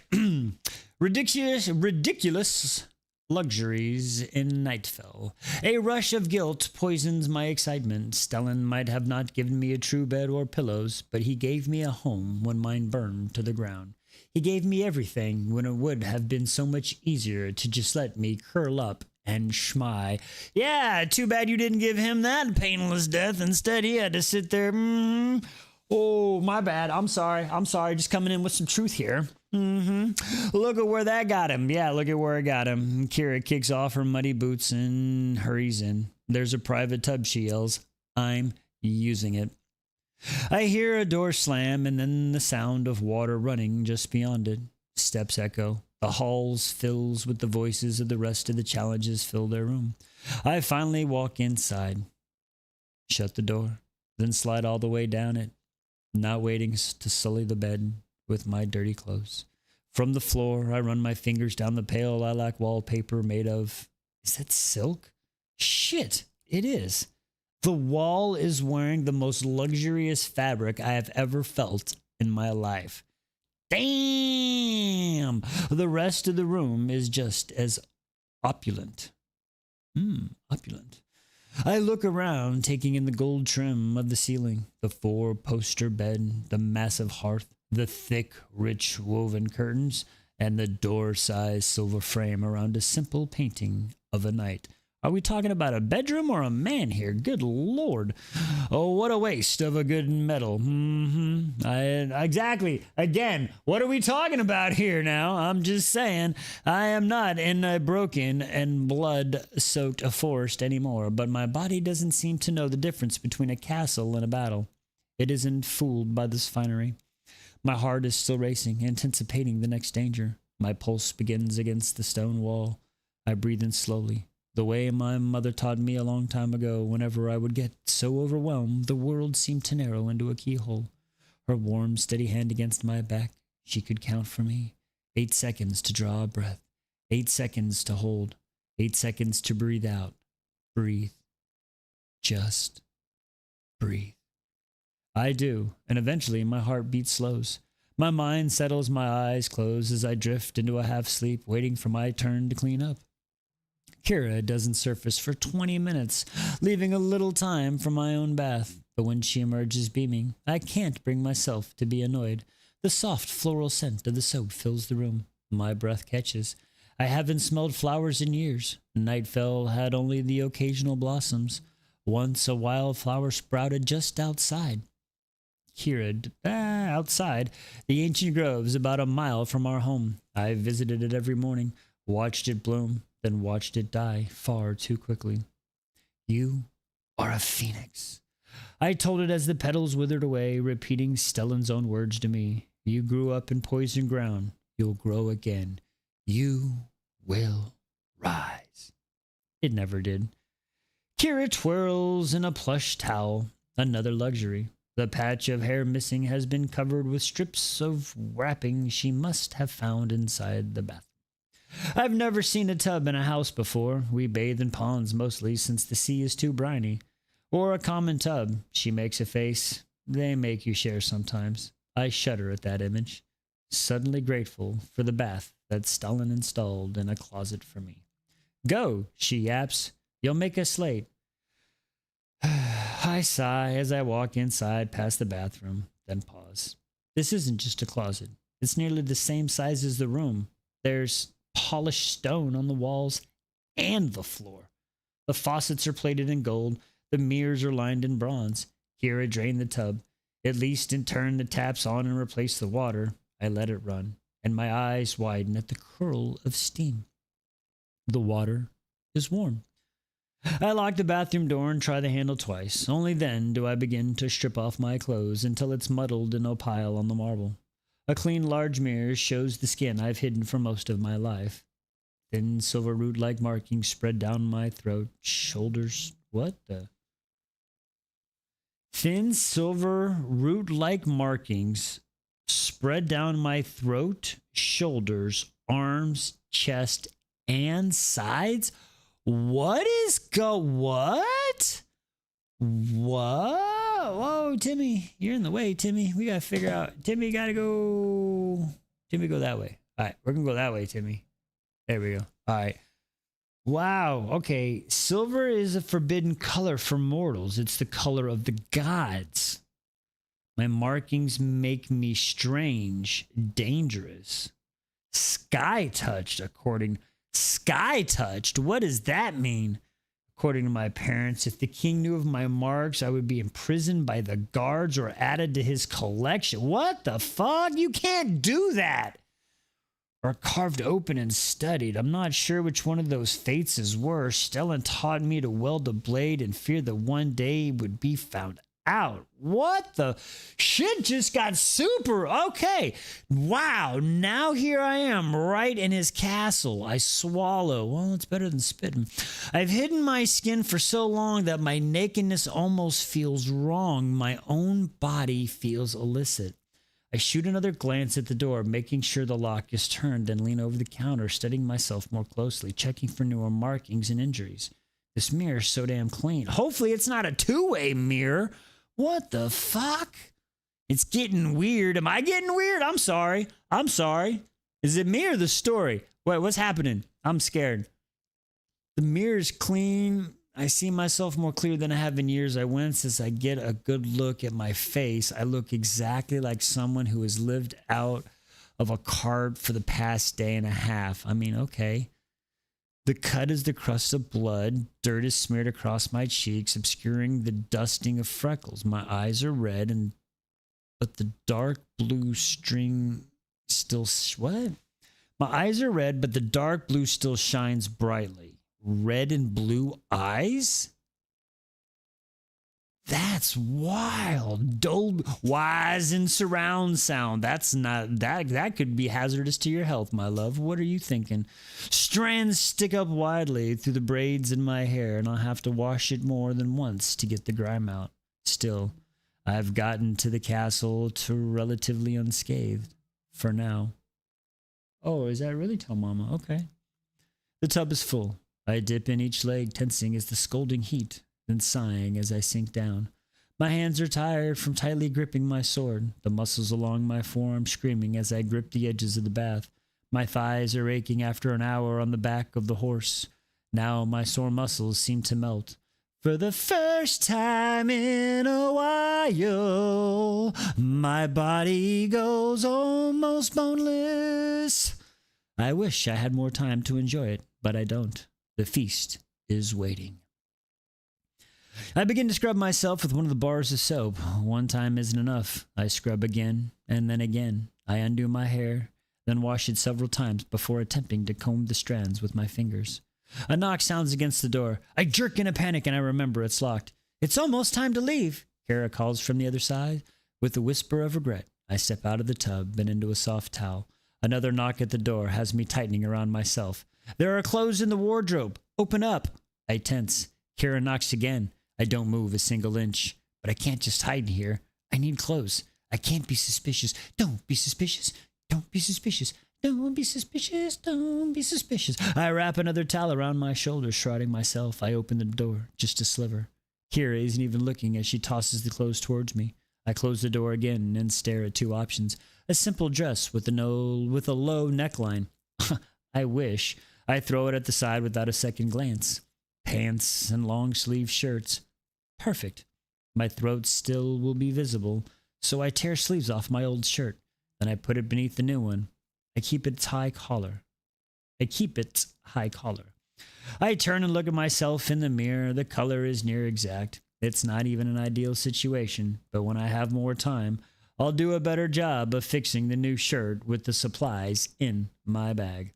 Ridiculous luxuries in Nightfell. A rush of guilt poisons my excitement. Stellan might have not given me a true bed or pillows, but he gave me a home when mine burned to the ground. He gave me everything when it would have been so much easier to just let me curl up and schmy. Yeah, too bad you didn't give him that painless death. Instead, he had to sit there. Oh, my bad. I'm sorry. Just coming in with some truth here. Look at where that got him. Yeah, look at where it got him. Kira kicks off her muddy boots and hurries in. There's a private tub, she yells. I'm using it. I hear a door slam and then the sound of water running just beyond it. Steps echo. The halls fills with the voices of the rest of the challenges fill their room. I finally walk inside. Shut the door. Then slide all the way down it. Not waiting to sully the bed with my dirty clothes. From the floor, I run my fingers down the pale lilac wallpaper made of... Is that silk? Shit, it is. The wall is wearing the most luxurious fabric I have ever felt in my life. Damn! The rest of the room is just as opulent. Opulent. I look around, taking in the gold trim of the ceiling, the four-poster bed, the massive hearth, the thick, rich woven curtains, and the door-sized silver frame around a simple painting of a knight. Are we talking about a bedroom or a man here? Good Lord. Oh, what a waste of a good metal. Exactly. Again, what are we talking about here now? I'm just saying, I am not in a broken and blood-soaked forest anymore, but my body doesn't seem to know the difference between a castle and a battle. It isn't fooled by this finery. My heart is still racing, anticipating the next danger. My pulse begins against the stone wall. I breathe in slowly, the way my mother taught me a long time ago. Whenever I would get so overwhelmed, the world seemed to narrow into a keyhole. Her warm, steady hand against my back, she could count for me. 8 seconds to draw a breath. 8 seconds to hold. 8 seconds to breathe out. Breathe. Just breathe. I do, and eventually my heartbeat slows. My mind settles, my eyes close as I drift into a half-sleep, waiting for my turn to clean up. Kira doesn't surface for 20 minutes, leaving a little time for my own bath. But when she emerges beaming, I can't bring myself to be annoyed. The soft floral scent of the soap fills the room. My breath catches. I haven't smelled flowers in years. Nightfell had only the occasional blossoms. Once a wildflower sprouted just outside. Outside, the ancient grove's about a mile from our home. I visited it every morning, watched it bloom, then watched it die far too quickly. You are a phoenix. I told it as the petals withered away, repeating Stellan's own words to me. You grew up in poison ground. You'll grow again. You will rise. It never did. Kira twirls in a plush towel, another luxury. The patch of hair missing has been covered with strips of wrapping she must have found inside the bathroom. I've never seen a tub in a house before. We bathe in ponds mostly since the sea is too briny. Or a common tub. She makes a face. They make you share sometimes. I shudder at that image, suddenly grateful for the bath that Stalin installed in a closet for me. Go, she yaps. You'll make us late. I sigh as I walk inside past the bathroom, then pause. This isn't just a closet. It's nearly the same size as the room. There's polished stone on the walls and the floor. The faucets are plated in gold. The mirrors are lined in bronze. Kira drained the tub. At least in turn the taps on and replace the water. I let it run, and my eyes widen at the curl of steam. The water is warm. I lock the bathroom door and try the handle twice. Only then do I begin to strip off my clothes until it's muddled in a pile on the marble. A clean large mirror shows the skin I've hidden for most of my life. Thin silver root-like markings spread down my throat, shoulders. What the? Thin silver root-like markings spread down my throat, shoulders, arms, chest, and sides. What? Whoa, Timmy, you're in the way, Timmy. We gotta figure out. Timmy, gotta go. Timmy, go that way. All right, we're gonna go that way, Timmy. There we go. All right. Wow. Okay. Silver is a forbidden color for mortals. It's the color of the gods. My markings make me strange, dangerous. Sky touched, Sky touched? What does that mean? According to my parents, if the king knew of my marks, I would be imprisoned by the guards or added to his collection. What the fuck? You can't do that. Or carved open and studied. I'm not sure which one of those fates is worse. Stellan taught me to weld a blade and fear that one day it would be found out. What the shit just got super okay. Wow, now here I am right in his castle. I swallow. Well, it's better than spitting. I've hidden my skin for so long that my nakedness almost feels wrong. My own body feels illicit. I shoot another glance at the door, making sure the lock is turned, then lean over the counter, studying myself more closely, checking for newer markings and injuries. This mirror's so damn clean. Hopefully it's not a two-way mirror. What the fuck? It's getting weird. Am I getting weird? I'm sorry. Is it me or the story? Wait, what's happening? I'm scared. The mirror's clean. I see myself more clear than I have in years. I wince as I get a good look at my face. I look exactly like someone who has lived out of a cart for the past day and a half. I mean, okay. The cut is the crust of blood. Dirt is smeared across my cheeks, obscuring the dusting of freckles. My eyes are red, but the dark blue string still... What? My eyes are red, but the dark blue still shines brightly. Red and blue eyes? That's wild. Wise and surround sound. That's not that could be hazardous to your health, my love. What are you thinking? Strands stick up widely through the braids in my hair, and I'll have to wash it more than once to get the grime out. Still, I've gotten to the castle to relatively unscathed for now. Oh, is that really Tell Mama? Okay. The tub is full. I dip in each leg, tensing as the scalding heat, then sighing as I sink down. My hands are tired from tightly gripping my sword, the muscles along my forearm screaming as I grip the edges of the bath. My thighs are aching after an hour on the back of the horse. Now my sore muscles seem to melt. For the first time in a while, my body goes almost boneless. I wish I had more time to enjoy it, but I don't. The feast is waiting. I begin to scrub myself with one of the bars of soap. One time isn't enough. I scrub again, and then again. I undo my hair, then wash it several times before attempting to comb the strands with my fingers. A knock sounds against the door. I jerk in a panic, and I remember it's locked. It's almost time to leave, Kara calls from the other side. With a whisper of regret, I step out of the tub and into a soft towel. Another knock at the door has me tightening around myself. There are clothes in the wardrobe. Open up. I tense. Kara knocks again. I don't move a single inch. But I can't just hide in here. I need clothes. I can't be suspicious. Don't be suspicious. Don't be suspicious. Don't be suspicious. Don't be suspicious. I wrap another towel around my shoulders, shrouding myself. I open the door, just a sliver. Kira isn't even looking as she tosses the clothes towards me. I close the door again and stare at two options. A simple dress with a low neckline. I wish. I throw it at the side without a second glance. Pants and long-sleeve shirts. Perfect. My throat still will be visible, so I tear sleeves off my old shirt. Then I put it beneath the new one. I keep its high collar. I turn and look at myself in the mirror. The color is near exact. It's not even an ideal situation, but when I have more time, I'll do a better job of fixing the new shirt with the supplies in my bag.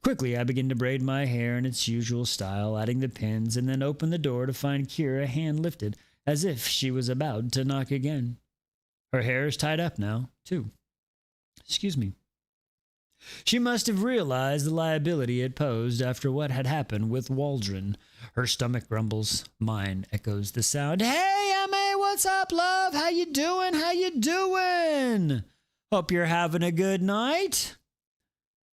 Quickly, I begin to braid my hair in its usual style, adding the pins, and then open the door to find Kira hand lifted, as if she was about to knock again. Her hair is tied up now, too. Excuse me. She must have realized the liability it posed after what had happened with Waldron. Her stomach grumbles. Mine echoes the sound. Hey, M.A., what's up, love? How you doing? How you doing? Hope you're having a good night.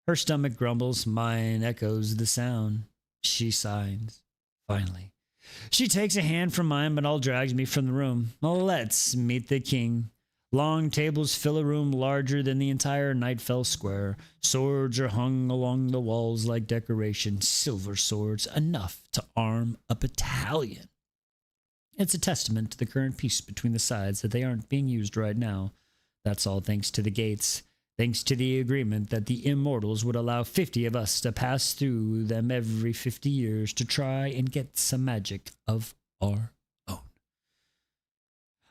Her stomach grumbles. Mine echoes the sound. She sighs. Finally. She takes a hand from mine, but all drags me from the room. Let's meet the king. Long tables fill a room larger than the entire Nightfell Square. Swords are hung along the walls like decoration. Silver swords, enough to arm a battalion. It's a testament to the current peace between the sides that they aren't being used right now. That's all thanks to the gates. Thanks to the agreement that the immortals would allow 50 of us to pass through them every 50 years to try and get some magic of our own.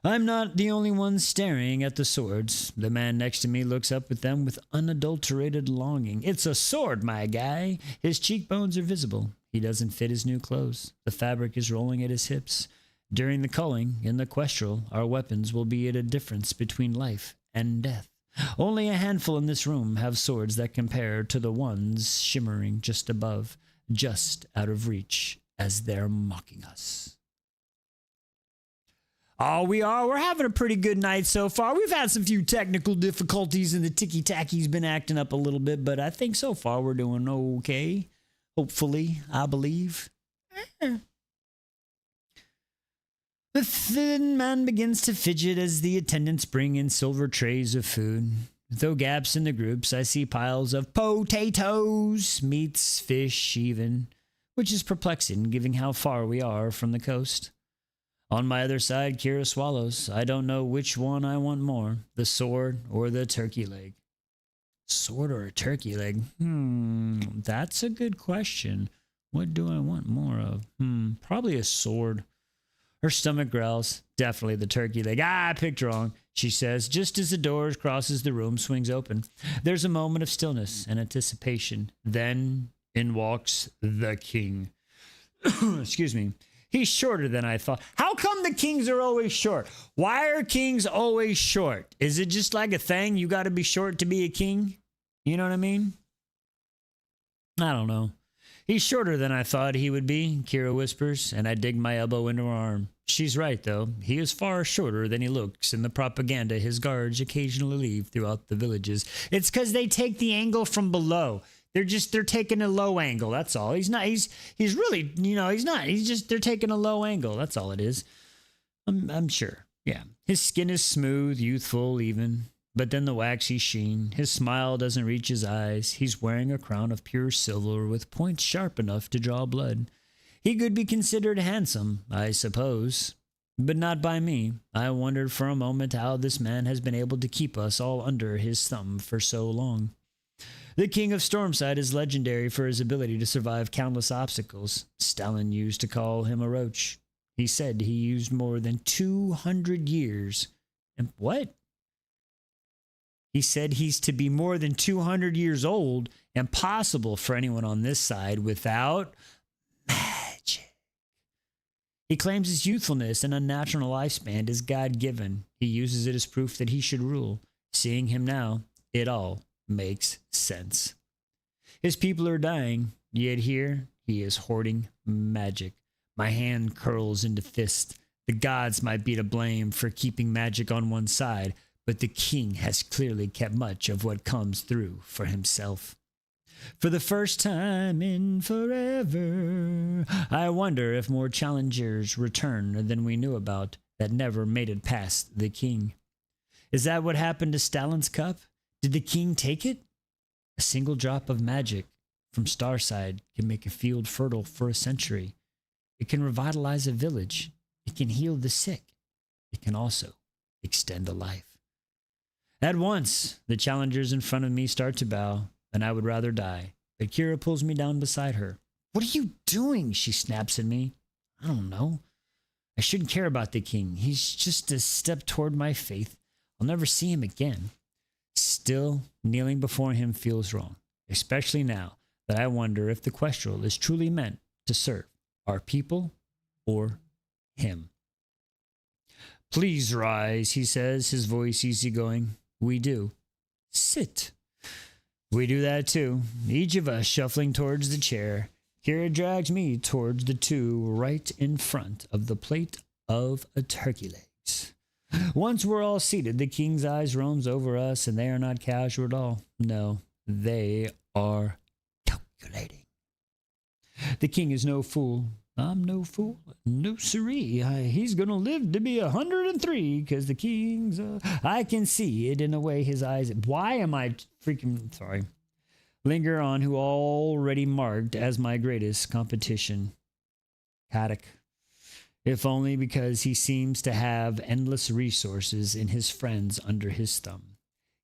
I'm not the only one staring at the swords. The man next to me looks up at them with unadulterated longing. It's a sword, my guy. His cheekbones are visible. He doesn't fit his new clothes. The fabric is rolling at his hips. During the culling, in the Questral, our weapons will be at a difference between life and death. Only a handful in this room have swords that compare to the ones shimmering just above, just out of reach, as they're mocking us. Oh, we're having a pretty good night so far. We've had some few technical difficulties and the ticky-tacky's been acting up a little bit, but I think so far we're doing okay. Hopefully, I believe. The thin man begins to fidget as the attendants bring in silver trays of food. Though gaps in the groups, I see piles of potatoes, meats, fish even. which is perplexing given how far we are from the coast. On my other side, Kira swallows. I don't know which one I want more, the sword or the turkey leg. Sword or a turkey leg? That's a good question. What do I want more of? Probably a sword. Her stomach growls. Definitely the turkey leg. I picked wrong, she says, just as the door crosses the room swings open. There's a moment of stillness and anticipation. Then in walks the king. Excuse me. He's shorter than I thought. How come the kings are always short? Why are kings always short? Is it just like a thing? You got to be short to be a king? You know what I mean? I don't know. He's shorter than I thought he would be, Kira whispers, and I dig my elbow into her arm. She's right, though. He is far shorter than he looks in the propaganda his guards occasionally leave throughout the villages. It's because they take the angle from below. They're taking a low angle. That's all. He's really, he's not. They're taking a low angle. That's all it is. I'm sure. Yeah. His skin is smooth, youthful, even. But then the waxy sheen. His smile doesn't reach his eyes. He's wearing a crown of pure silver with points sharp enough to draw blood. He could be considered handsome, I suppose. But not by me. I wondered for a moment how this man has been able to keep us all under his thumb for so long. The king of Stormside is legendary for his ability to survive countless obstacles. Stalin used to call him a roach. He said he used more than 200 years. And what? He said he's to be more than 200 years old, impossible for anyone on this side without magic. He claims his youthfulness and unnatural lifespan is God-given. He uses it as proof that he should rule. Seeing him now, it all makes sense. His people are dying, yet here he is hoarding magic. My hand curls into fist. The gods might be to blame for keeping magic on one side, but the king has clearly kept much of what comes through for himself. For the first time in forever, I wonder if more challengers return than we knew about that never made it past the king. Is that what happened to Stalin's cup? Did the king take it? A single drop of magic from Starside can make a field fertile for a century. It can revitalize a village. It can heal the sick. It can also extend a life. At once, the challengers in front of me start to bow, and I would rather die. But Kira pulls me down beside her. What are you doing? She snaps at me. I don't know. I shouldn't care about the king. He's just a step toward my faith. I'll never see him again. Still, kneeling before him feels wrong, especially now that I wonder if the Questral is truly meant to serve our people or him. Please rise, he says, his voice easygoing. We do. Sit. We do that too, each of us shuffling towards the chair. Kira drags me towards the two right in front of the plate of a turkey legs. Once we're all seated, the king's eyes roams over us, and they are not casual at all. No, they are calculating. The king is no fool. I'm no fool. No siree. He's going to live to be 103 because the king's... I can see it in the way his eyes... Why am I freaking... Sorry. Linger on who already marked as my greatest competition. Haddock. If only because he seems to have endless resources in his friends under his thumb.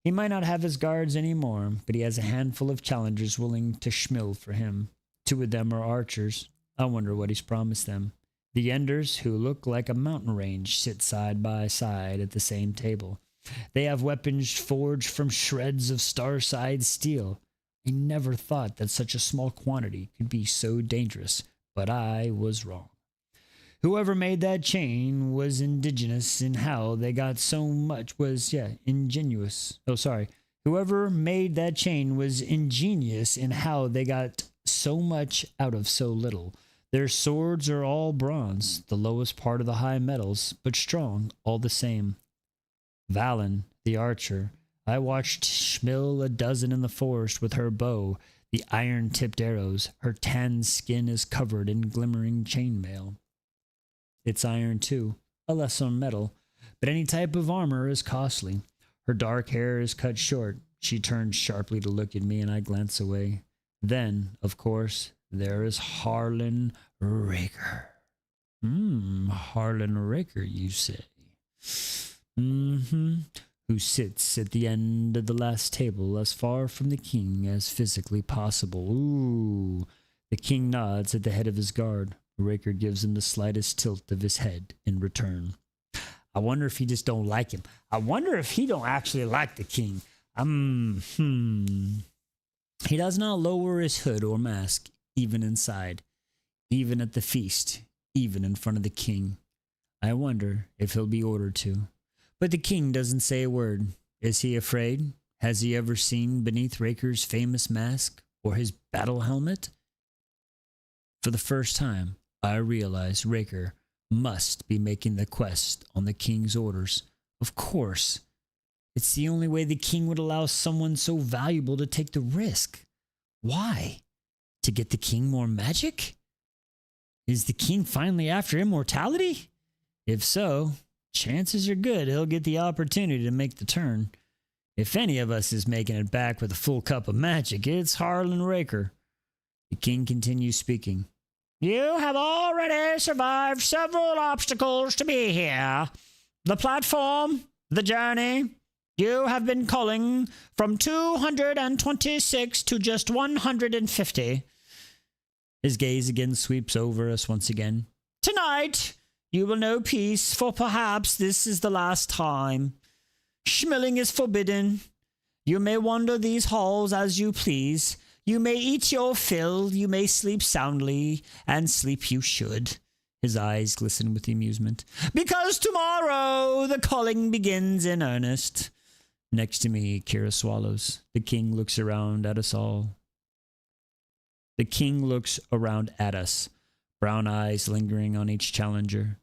He might not have his guards anymore, but he has a handful of challengers willing to schmill for him. 2 of them are archers. I wonder what he's promised them. The Enders, who look like a mountain range, sit side by side at the same table. They have weapons forged from shreds of Starside steel. I never thought that such a small quantity could be so dangerous, but I was wrong. Whoever made that chain was ingenious in how they got so much ingenious. Oh, sorry. Whoever made that chain was ingenious in how they got so much out of so little. Their swords are all bronze, the lowest part of the high metals, but strong all the same. Valen, the archer, I watched schmill a dozen in the forest with her bow, the iron-tipped arrows. Her tan skin is covered in glimmering chainmail. It's iron too, a lesser metal, but any type of armor is costly. Her dark hair is cut short. She turns sharply to look at me, and I glance away. Then, of course, there is Harlan Raker. Harlan Raker, you say? Who sits at the end of the last table as far from the king as physically possible. Ooh. The king nods at the head of his guard. Raker gives him the slightest tilt of his head in return. I wonder if he just don't like him. I wonder if he don't actually like the king. He does not lower his hood or mask, even inside, even at the feast, even in front of the king. I wonder if he'll be ordered to. But the king doesn't say a word. Is he afraid? Has he ever seen beneath Raker's famous mask or his battle helmet? For the first time, I realize Raker must be making the quest on the king's orders. Of course. It's the only way the king would allow someone so valuable to take the risk. Why? To get the king more magic? Is the king finally after immortality? If so, chances are good he'll get the opportunity to make the turn. If any of us is making it back with a full cup of magic, it's Harlan Raker. The king continues speaking. You have already survived several obstacles to be here. The platform, the journey. You have been calling from 226 to just 150. His gaze again sweeps over us once again. Tonight, you will know peace, for perhaps this is the last time. Schmilling is forbidden. You may wander these halls as you please. You may eat your fill, you may sleep soundly, and sleep you should. His eyes glisten with amusement. Because tomorrow the calling begins in earnest. Next to me, Kira swallows. The king looks around at us all. The king looks around at us, brown eyes lingering on each challenger.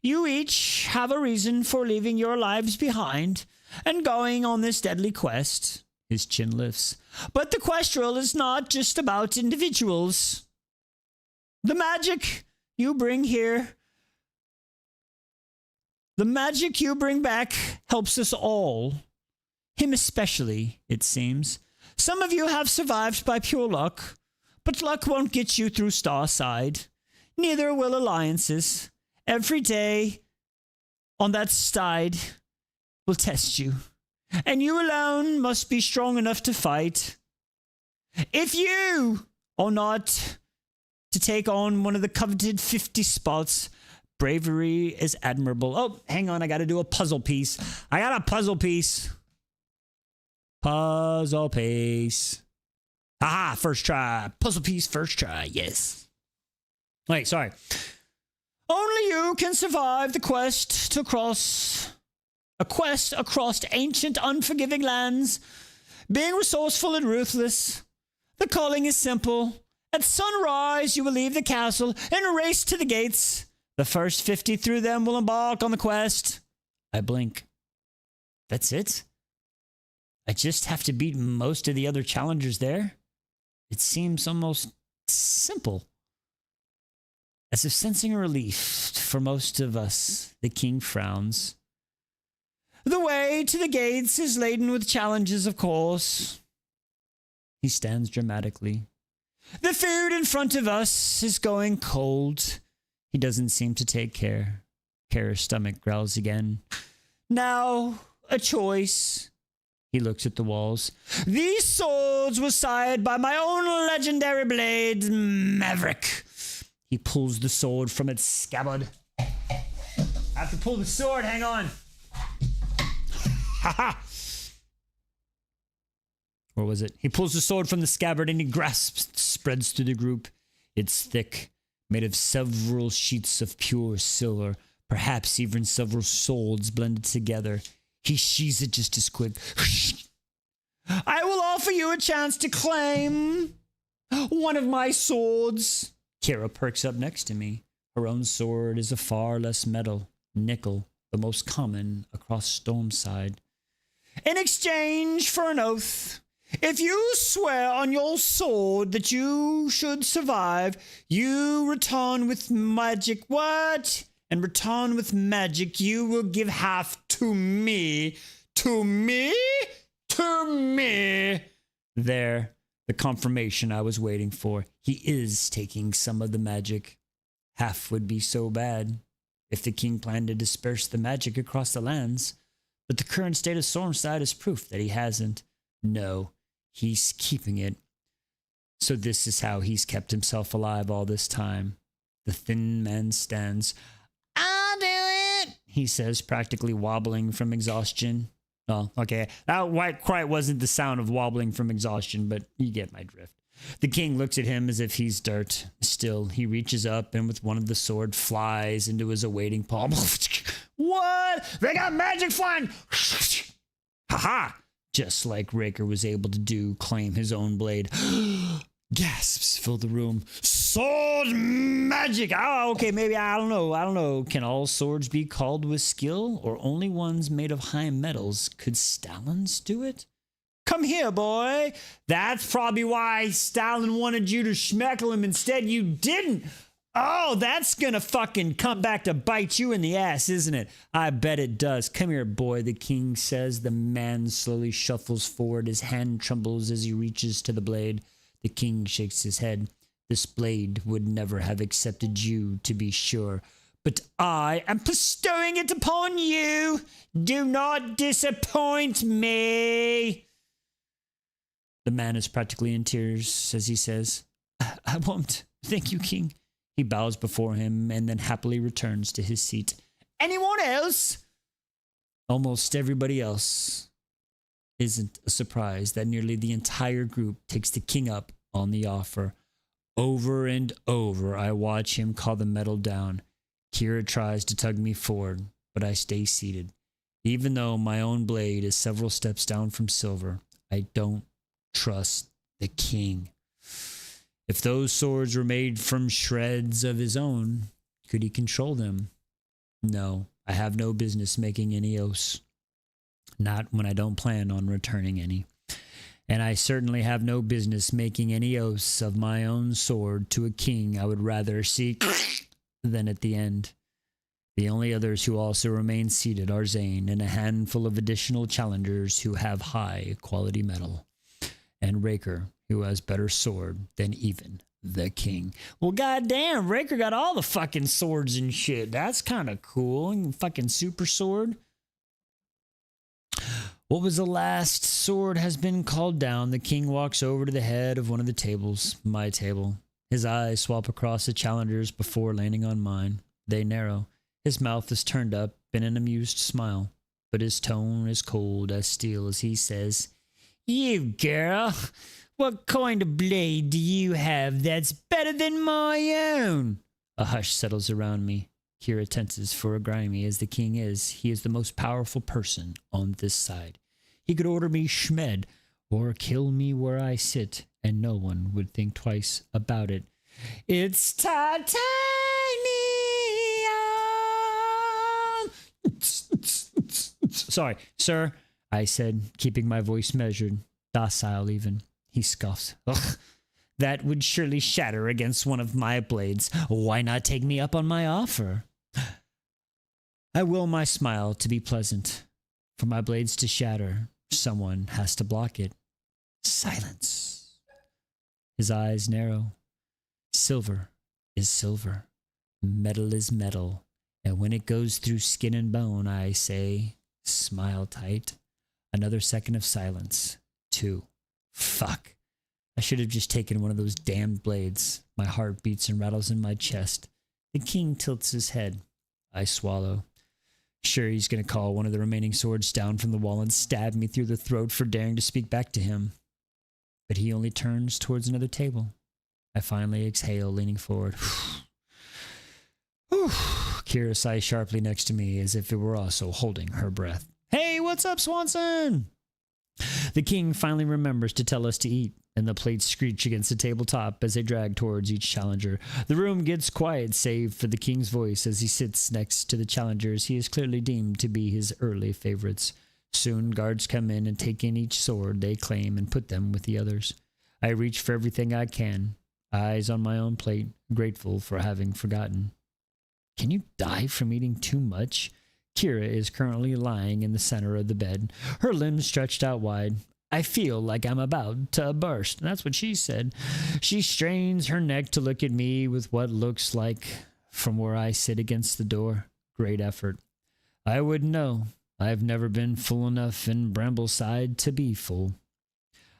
You each have a reason for leaving your lives behind and going on this deadly quest. His chin lifts. But the quest is not just about individuals. The magic you bring here, the magic you bring back helps us all. Him especially, it seems. Some of you have survived by pure luck, but luck won't get you through Starside. Neither will alliances. Every day on that side will test you. And you alone must be strong enough to fight. If you are not to take on one of the coveted 50 spots, bravery is admirable. Oh, hang on, I gotta do a puzzle piece. Puzzle piece. Aha, first try. Puzzle piece, first try, yes. Wait, sorry. Only you can survive the quest to cross... A quest across ancient, unforgiving lands, being resourceful and ruthless. The calling is simple. At sunrise, you will leave the castle and race to the gates. The first 50 through them will embark on the quest. I blink. That's it? I just have to beat most of the other challengers there? It seems almost simple. As if sensing a relief for most of us, the king frowns. The way to the gates is laden with challenges, of course. He stands dramatically. The food in front of us is going cold. He doesn't seem to take care. Kara's stomach growls again. Now, a choice. He looks at the walls. These swords were sired by my own legendary blade, Maverick. He pulls the sword from its scabbard. I have to pull the sword, hang on. Ha! Or was it? He pulls the sword from the scabbard and he grasps, spreads through the group. It's thick, made of several sheets of pure silver, perhaps even several swords blended together. He sheathes it just as quick. I will offer you a chance to claim one of my swords. Kira perks up next to me. Her own sword is of far less metal, nickel, the most common across Stormside. In exchange for an oath, if you swear on your sword that you should survive, you return with magic. What? And return with magic, you will give half to me. To me? To me. There, The confirmation I was waiting for. He is taking some of the magic. Half would be so bad if the king planned to disperse the magic across the lands. But the current state of Starside is proof that he hasn't. No, he's keeping it. So this is how he's kept himself alive all this time. The thin man stands. I'll do it, he says, practically wobbling from exhaustion. Oh, okay. That quite wasn't the sound of wobbling from exhaustion, but you get my drift. The king looks at him as if he's dirt. Still, he reaches up and with one of the sword flies into his awaiting palm. What? They got magic flying! Ha-ha! Just like Raker was able to do, claim his own blade. Gasps fill the room. Sword magic! Oh, okay, maybe, I don't know. Can all swords be called with skill, or only ones made of high metals? Could Stalins do it? Come here, boy. That's probably why Stalin wanted you to schmeckle him. Instead, you didn't. Oh, that's gonna fucking come back to bite you in the ass, isn't it? I bet it does. Come here, boy, the king says. The man slowly shuffles forward. His hand trembles as he reaches to the blade. The king shakes his head. This blade would never have accepted you, to be sure. But I am bestowing it upon you. Do not disappoint me. The man is practically in tears as he says, I won't. Thank you, king. He bows before him and then happily returns to his seat. Anyone else? Almost everybody else. Isn't a surprise that nearly the entire group takes the king up on the offer. Over and over, I watch him call the metal down. Kira tries to tug me forward, but I stay seated. Even though my own blade is several steps down from silver, I don't trust the king. If those swords were made from shreds of his own, could he control them? No, I have no business making any oaths. Not when I don't plan on returning any. And I certainly have no business making any oaths of my own sword to a king I would rather see than at the end. The only others who also remain seated are Zane and a handful of additional challengers who have high quality metal. And Raker, who has better sword than even the king. Well, goddamn, Raker got all the fucking swords and shit. That's kind of cool. And fucking super sword. What was the last sword has been called down. The king walks over to the head of one of the tables, my table. His eyes swap across the challengers before landing on mine. They narrow. His mouth is turned up in an amused smile, but his tone is cold as steel as he says, You girl, what kind of blade do you have that's better than my own? A hush settles around me. Kira tenses for a grimy as the king is. He is the most powerful person on this side. He could order me schmed or kill me where I sit, and no one would think twice about it. It's titanium! Sorry, sir, I said, keeping my voice measured, docile even. He scoffs. Ugh, that would surely shatter against one of my blades. Why not take me up on my offer? I will my smile to be pleasant. For my blades to shatter, someone has to block it. Silence. His eyes narrow. Silver is silver. Metal is metal. And when it goes through skin and bone, I say, smile tight. Another second of silence. 2. Fuck. I should have just taken one of those damned blades. My heart beats and rattles in my chest. The king tilts his head. I swallow. Sure, he's going to call one of the remaining swords down from the wall and stab me through the throat for daring to speak back to him. But he only turns towards another table. I finally exhale, leaning forward. Kira sighs sharply next to me as if it were also holding her breath. Hey, what's up, Swanson? The king finally remembers to tell us to eat, and the plates screech against the tabletop as they drag towards each challenger. The room gets quiet, save for the king's voice as he sits next to the challengers he is clearly deemed to be his early favorites. Soon, guards come in and take in each sword they claim and put them with the others. I reach for everything I can, eyes on my own plate, grateful for having forgotten. Can you die from eating too much? Kira is currently lying in the center of the bed, her limbs stretched out wide. I feel like I'm about to burst. That's what she said. She strains her neck to look at me with what looks like from where I sit against the door. Great effort. I wouldn't know. I've never been full enough in Brambleside to be full.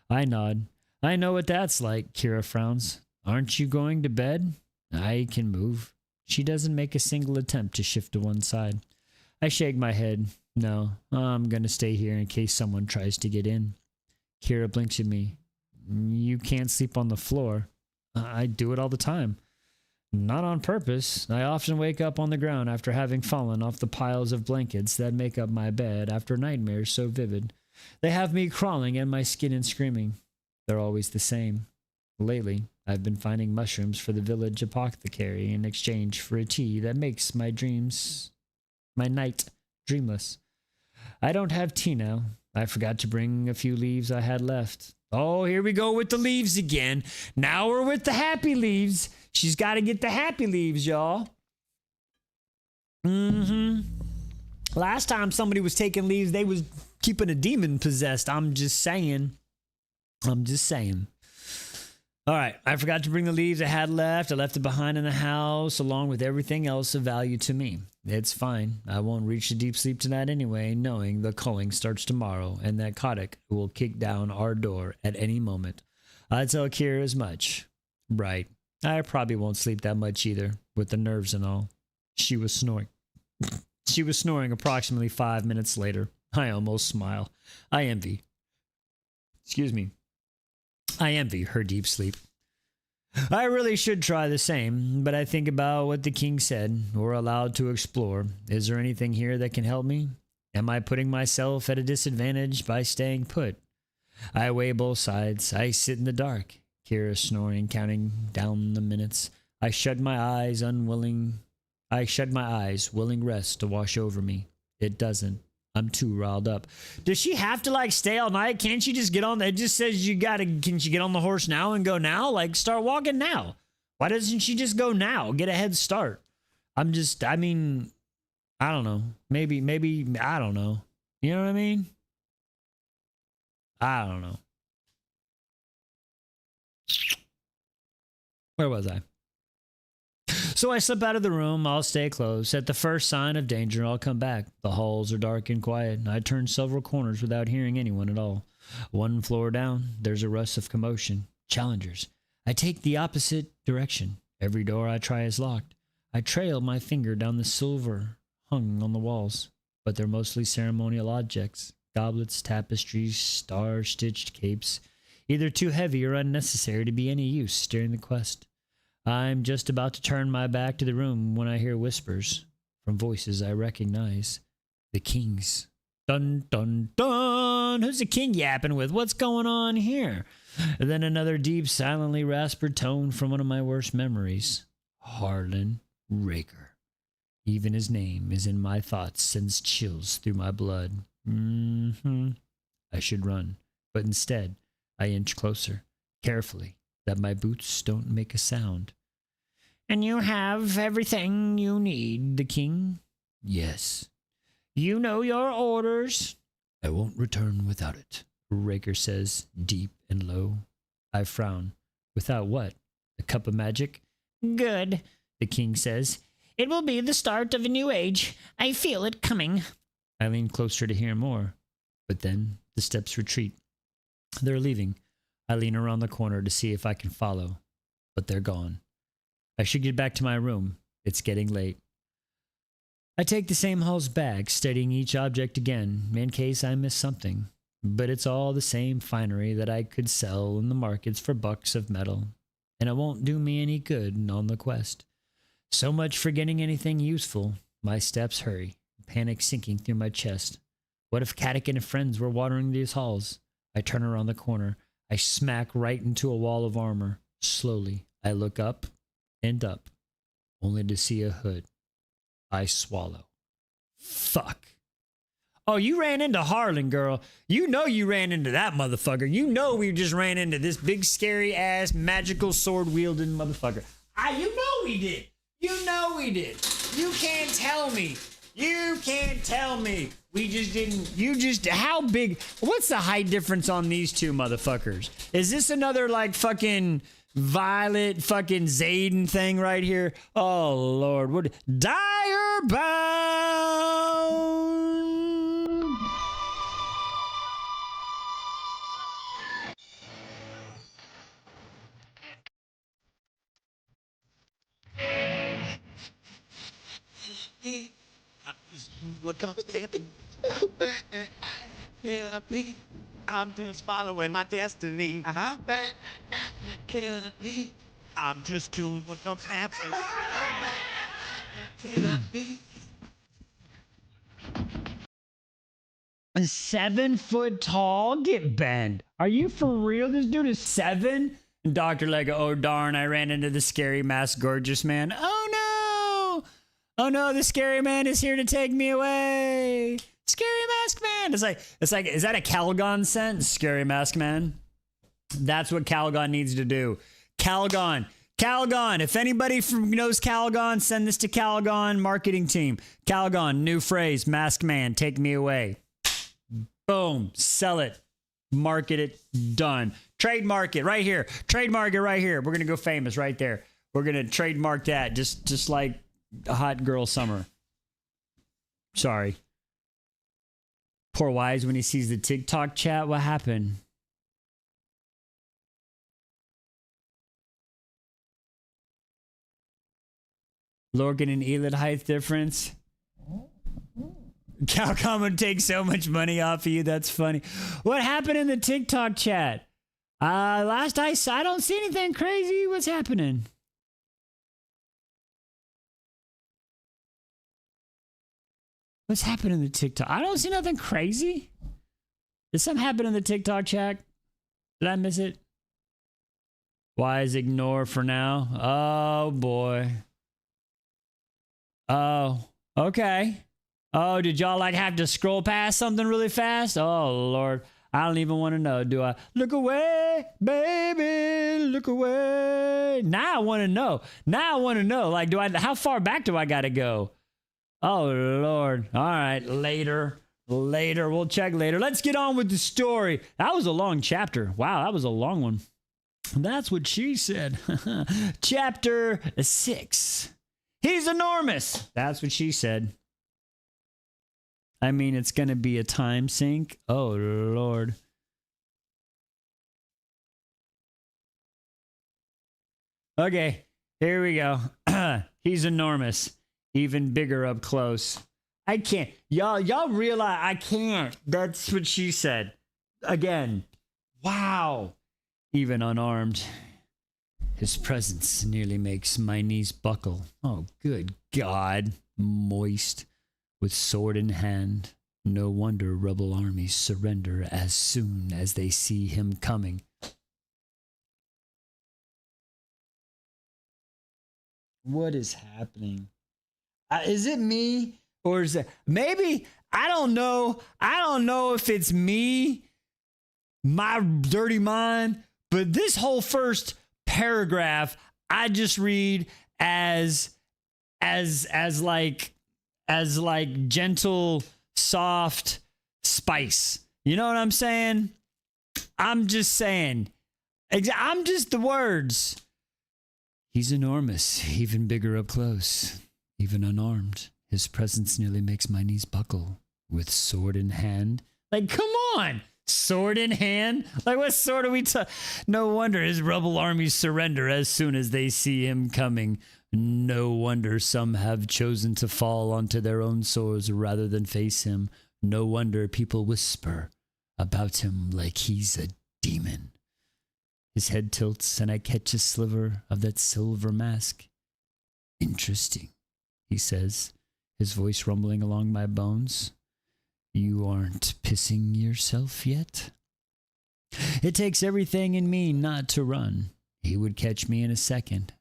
I nod. I know what that's like, Kira frowns. Aren't you going to bed? I can move. She doesn't make a single attempt to shift to one side. I shake my head. No, I'm going to stay here in case someone tries to get in. Kira blinks at me. You can't sleep on the floor. I do it all the time. Not on purpose. I often wake up on the ground after having fallen off the piles of blankets that make up my bed after nightmares so vivid. They have me crawling at my skin and screaming. They're always the same. Lately, I've been finding mushrooms for the village apothecary in exchange for a tea that makes my night dreamless. I don't have tea now. I forgot to bring a few leaves I had left. Oh, here we go with the leaves again. Now we're with the happy leaves. She's got to get the happy leaves, y'all. Last time somebody was taking leaves, they was keeping a demon possessed. I'm just saying. All right, I forgot to bring the leaves I had left. I left it behind in the house along with everything else of value to me. It's fine. I won't reach a deep sleep tonight anyway, knowing the culling starts tomorrow and that Kotick will kick down our door at any moment. I tell Kira as much. Right. I probably won't sleep that much either, with the nerves and all. She was snoring. She was snoring approximately 5 minutes later. I almost smile. I envy her deep sleep. I really should try the same, but I think about what the king said. We're allowed to explore. Is there anything here that can help me? Am I putting myself at a disadvantage by staying put? I weigh both sides. I sit in the dark. Kira snoring, counting down the minutes. I shut my eyes, willing rest to wash over me. It doesn't. I'm too riled up. Does she have to like stay all night? Can't she just get on? It just says can she get on the horse now and go now? Like start walking now. Why doesn't she just go now? Get a head start. I don't know. Maybe, I don't know. You know what I mean? I don't know. Where was I? So I slip out of the room. I'll stay close. At the first sign of danger, I'll come back. The halls are dark and quiet. I turn several corners without hearing anyone at all. One floor down, there's a rush of commotion. Challengers. I take the opposite direction. Every door I try is locked. I trail my finger down the silver hung on the walls, but they're mostly ceremonial objects. Goblets, tapestries, star-stitched capes. Either too heavy or unnecessary to be any use during the quest. I'm just about to turn my back to the room when I hear whispers from voices I recognize. The king's. Dun, dun, dun! Who's the king yapping with? What's going on here? And then another deep, silently rasped tone from one of my worst memories. Harlan Raker. Even his name is in my thoughts, sends chills through my blood. I should run, but instead, I inch closer, carefully, that my boots don't make a sound. And you have everything you need, the king? Yes. You know your orders? I won't return without it, Raker says, deep and low. I frown. Without what? A cup of magic? Good, the king says. It will be the start of a new age. I feel it coming. I lean closer to hear more, but then the steps retreat. They're leaving. I lean around the corner to see if I can follow, but they're gone. I should get back to my room. It's getting late. I take the same hall's bag, studying each object again, in case I miss something. But it's all the same finery that I could sell in the markets for bucks of metal, and it won't do me any good on the quest. So much for getting anything useful. My steps hurry, panic sinking through my chest. What if Kotick and friends were watering these halls? I turn around the corner. I smack right into a wall of armor. Slowly, I look up and up, only to see a hood. I swallow. Fuck. Oh, you ran into Harlan, girl. You know you ran into that motherfucker. You know we just ran into this big, scary-ass, magical, sword-wielding motherfucker. You know we did. You know we did. You can't tell me. You can't tell me. We just didn't. You just. How big? What's the height difference on these two motherfuckers? Is this another like fucking Violet fucking Zayden thing right here? Oh Lord, what? Dire bound. Look up, I'm just following my destiny. I'm just doing what comes happening. A 7 foot tall? Get bent. Are you for real? This dude is 7? And Dr. Lego, oh darn, I ran into the scary masked gorgeous man. Oh no! Oh no, the scary man is here to take me away. Scary mask man. It's like, is that a Calgon scent? Scary mask man. That's what Calgon needs to do. Calgon, if anybody knows Calgon, send this to Calgon marketing team. Calgon, new phrase, mask man, take me away. Boom, sell it, market it, done. Trademark it right here. Trademark it right here. We're gonna go famous right there. We're gonna trademark that, just like a hot girl summer. Sorry. Poor Wise when he sees the TikTok chat. What happened? Lorcan and Elid height difference. Calcom would take so much money off of you. That's funny. What happened in the TikTok chat? Last I saw, I don't see anything crazy. What's happening? What's happening in the TikTok? I don't see nothing crazy. Did something happen in the TikTok chat? Did I miss it? Wise ignore for now. Oh boy. Oh, okay. Oh, did y'all like have to scroll past something really fast? Oh Lord, I don't even want to know. Do I? Look away, baby, look away. Now I want to know. Like, how far back do I gotta go? Oh Lord. All right, later. We'll check later. Let's get on with the story. That was a long chapter. Wow, that was a long one. That's what she said. Chapter 6. He's enormous. That's what she said. I mean, it's going to be a time sink. Oh, Lord. Okay, here we go. He's enormous. Even bigger up close. I can't. Y'all realize I can't. That's what she said. Again. Wow. Even unarmed. His presence nearly makes my knees buckle. Oh, good God. Moist. With sword in hand. No wonder rebel armies surrender as soon as they see him coming. What is happening? Is it me? Or is it... Maybe... I don't know. I don't know if it's me. My dirty mind. But this whole first paragraph, I just read as like gentle, soft spice. You know what I'm saying? I'm just saying. I'm just the words. He's enormous, even bigger up close, even unarmed. His presence nearly makes my knees buckle. With sword in hand. Like, come on! Sword in hand? Like, what sword are we talking? No wonder his rebel armies surrender as soon as they see him coming. No wonder some have chosen to fall onto their own swords rather than face him. No wonder people whisper about him like he's a demon. His head tilts and I catch a sliver of that silver mask. Interesting, he says, his voice rumbling along my bones. You aren't pissing yourself yet? It takes everything in me not to run. He would catch me in a second.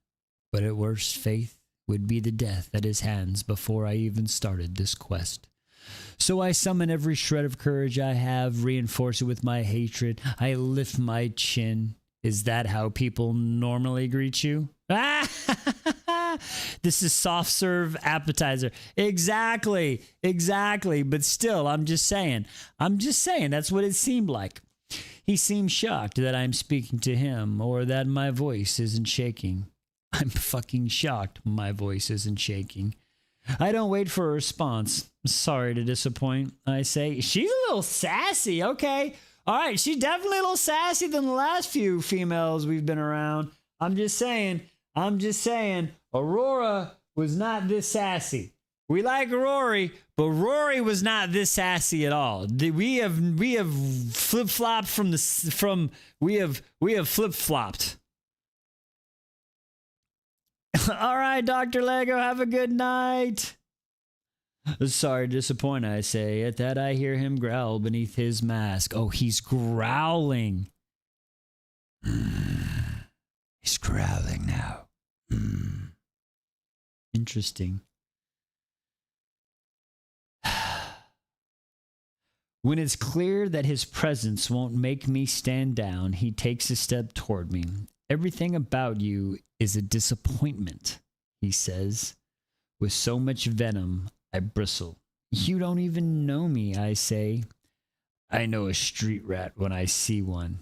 But at worst, faith would be the death at his hands before I even started this quest. So I summon every shred of courage I have, reinforce it with my hatred. I lift my chin. Is that how people normally greet you? This is soft serve appetizer. Exactly. But still, I'm just saying. That's what it seemed like. He seemed shocked that I'm speaking to him or that my voice isn't shaking. I'm fucking shocked my voice isn't shaking. I don't wait for a response. Sorry to disappoint, I say. She's a little sassy, okay. All right, she's definitely a little sassy than the last few females we've been around. I'm just saying. Aurora was not this sassy. We like Rory, but Rory was not this sassy at all. We have flip flopped we have flip flopped. All right, Dr. Lego, have a good night. Sorry to disappoint, I say. At that, I hear him growl beneath his mask. Oh, he's growling. He's growling now. Interesting. When it's clear that his presence won't make me stand down, he takes a step toward me. Everything about you is a disappointment, he says. With so much venom, I bristle. You don't even know me, I say. I know a street rat when I see one.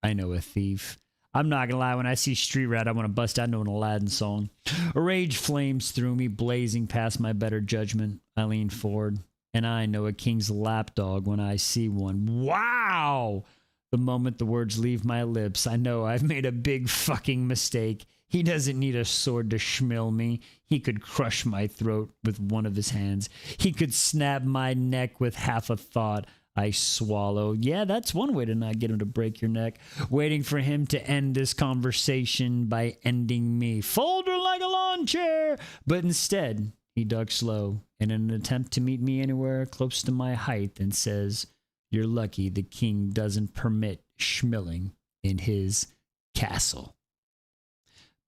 I know a thief. I'm not gonna lie, when I see street rat, I want to bust out into an Aladdin song. A rage flames through me, blazing past my better judgment. I lean forward, and I know a king's lapdog when I see one. Wow! The moment the words leave my lips, I know I've made a big fucking mistake. He doesn't need a sword to schmill me. He could crush my throat with one of his hands. He could snap my neck with half a thought. I swallow. Yeah, that's one way to not get him to break your neck. Waiting for him to end this conversation by ending me. Fold her like a lawn chair. But instead, he ducks low in an attempt to meet me anywhere close to my height and says, "You're lucky the king doesn't permit schmilling in his castle.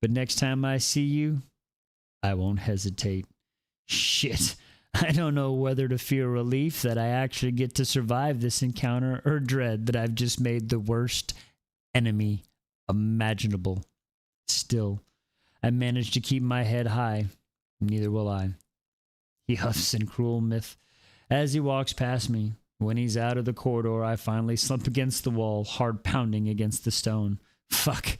But next time I see you, I won't hesitate." Shit. I don't know whether to feel relief that I actually get to survive this encounter or dread that I've just made the worst enemy imaginable. Still, I manage to keep my head high. Neither will I. He huffs in cruel myth as he walks past me. When he's out of the corridor, I finally slump against the wall, hard pounding against the stone. Fuck.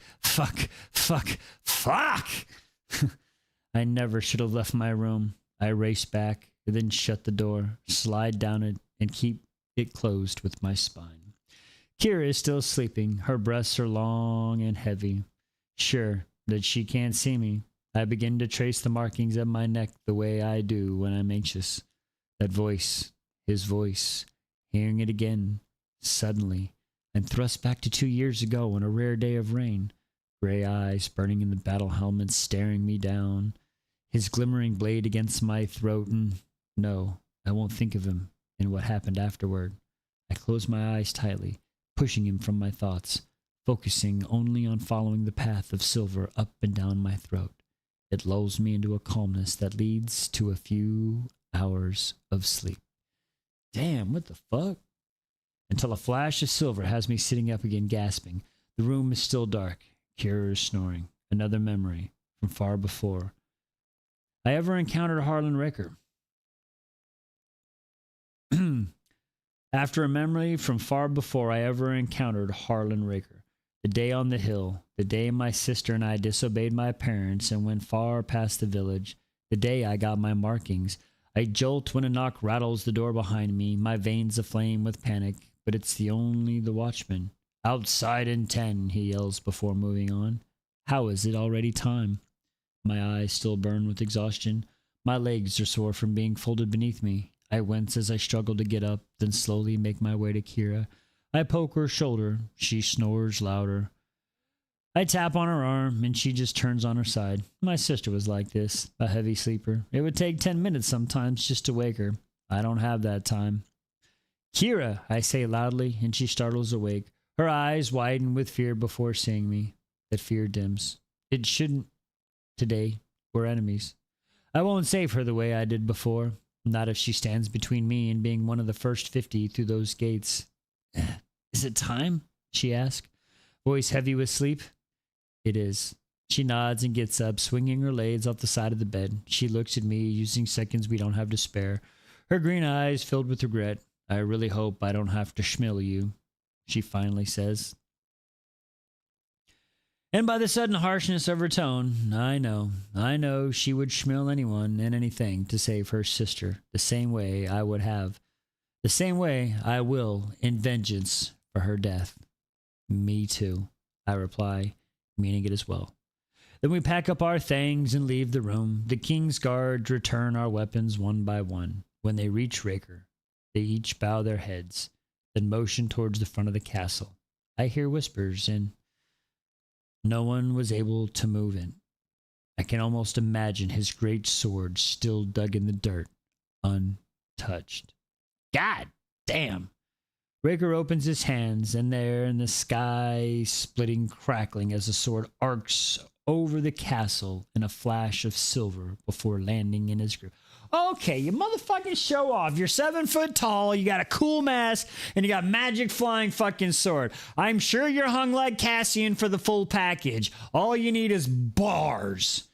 I never should have left my room. I race back, then shut the door, slide down it, and keep it closed with my spine. Kira is still sleeping. Her breaths are long and heavy. Sure that she can't see me, I begin to trace the markings of my neck the way I do when I'm anxious. That voice, his voice, hearing it again, suddenly, and thrust back to 2 years ago on a rare day of rain. Gray eyes burning in the battle helmet staring me down. His glimmering blade against my throat, and no, I won't think of him and what happened afterward. I close my eyes tightly, pushing him from my thoughts, focusing only on following the path of silver up and down my throat. It lulls me into a calmness that leads to a few hours of sleep. Damn, what the fuck? Until a flash of silver has me sitting up again, gasping. The room is still dark. Kira is snoring. Another memory from far before I ever encountered Harlan Raker. After a memory from far before I ever encountered Harlan Raker. The day on the hill. The day my sister and I disobeyed my parents and went far past the village. The day I got my markings. I jolt when a knock rattles the door behind me, my veins aflame with panic, but it's only the watchman. "Outside in 10, he yells before moving on. How is it already time? My eyes still burn with exhaustion. My legs are sore from being folded beneath me. I wince as I struggle to get up, then slowly make my way to Kira. I poke her shoulder. She snores louder. I tap on her arm, and she just turns on her side. My sister was like this, a heavy sleeper. It would take 10 minutes sometimes just to wake her. I don't have that time. "Kira," I say loudly, and she startles awake. Her eyes widen with fear before seeing me. That fear dims. It shouldn't. Today, we're enemies. I won't save her the way I did before. Not if she stands between me and being one of the first 50 through those gates. "Is it time?" she asks, voice heavy with sleep. "It is. She nods and gets up, swinging her legs off the side of the bed. She looks at me, using seconds we don't have to spare. Her green eyes filled with regret. I really hope I don't have to schmill you, she finally says. And by the sudden harshness of her tone, I know she would schmill anyone and anything to save her sister, the same way I would have. The same way I will in vengeance for her death. Me too, I reply, meaning it as well. Then we pack up our things and leave the room. The king's guards return our weapons one by one. When they reach Raker, they each bow their heads, then motion towards the front of the castle. I hear whispers, and no one was able to move it. I can almost imagine his great sword still dug in the dirt, untouched. God damn! Raker opens his hands, and there in the sky, splitting, crackling as the sword arcs over the castle in a flash of silver before landing in his grip. Okay, you motherfucking show off. You're 7 foot tall, you got a cool mask, and you got magic flying fucking sword. I'm sure you're hung like Cassian for the full package. All you need is bars.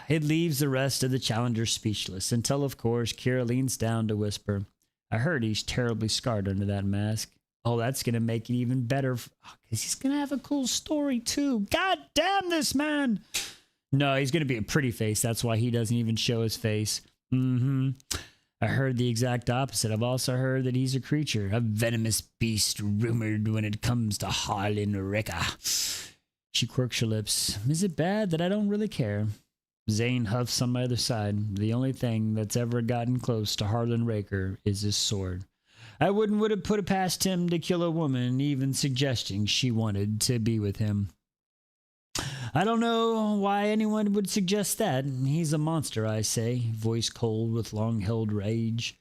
It leaves the rest of the challengers speechless, until, of course, Kira leans down to whisper, I heard he's terribly scarred under that mask. Oh, that's going to make it even better, because he's going to have a cool story, too. God damn this man! No, he's going to be a pretty face. That's why he doesn't even show his face. I heard the exact opposite. I've also heard that he's a creature, a venomous beast rumored when it comes to Harlan Reka. She quirks her lips. Is it bad that I don't really care? Zane huffs on my other side. The only thing that's ever gotten close to Harlan Raker is his sword. I would have put it past him to kill a woman, even suggesting she wanted to be with him. I don't know why anyone would suggest that. He's a monster, I say, voice cold with long-held rage.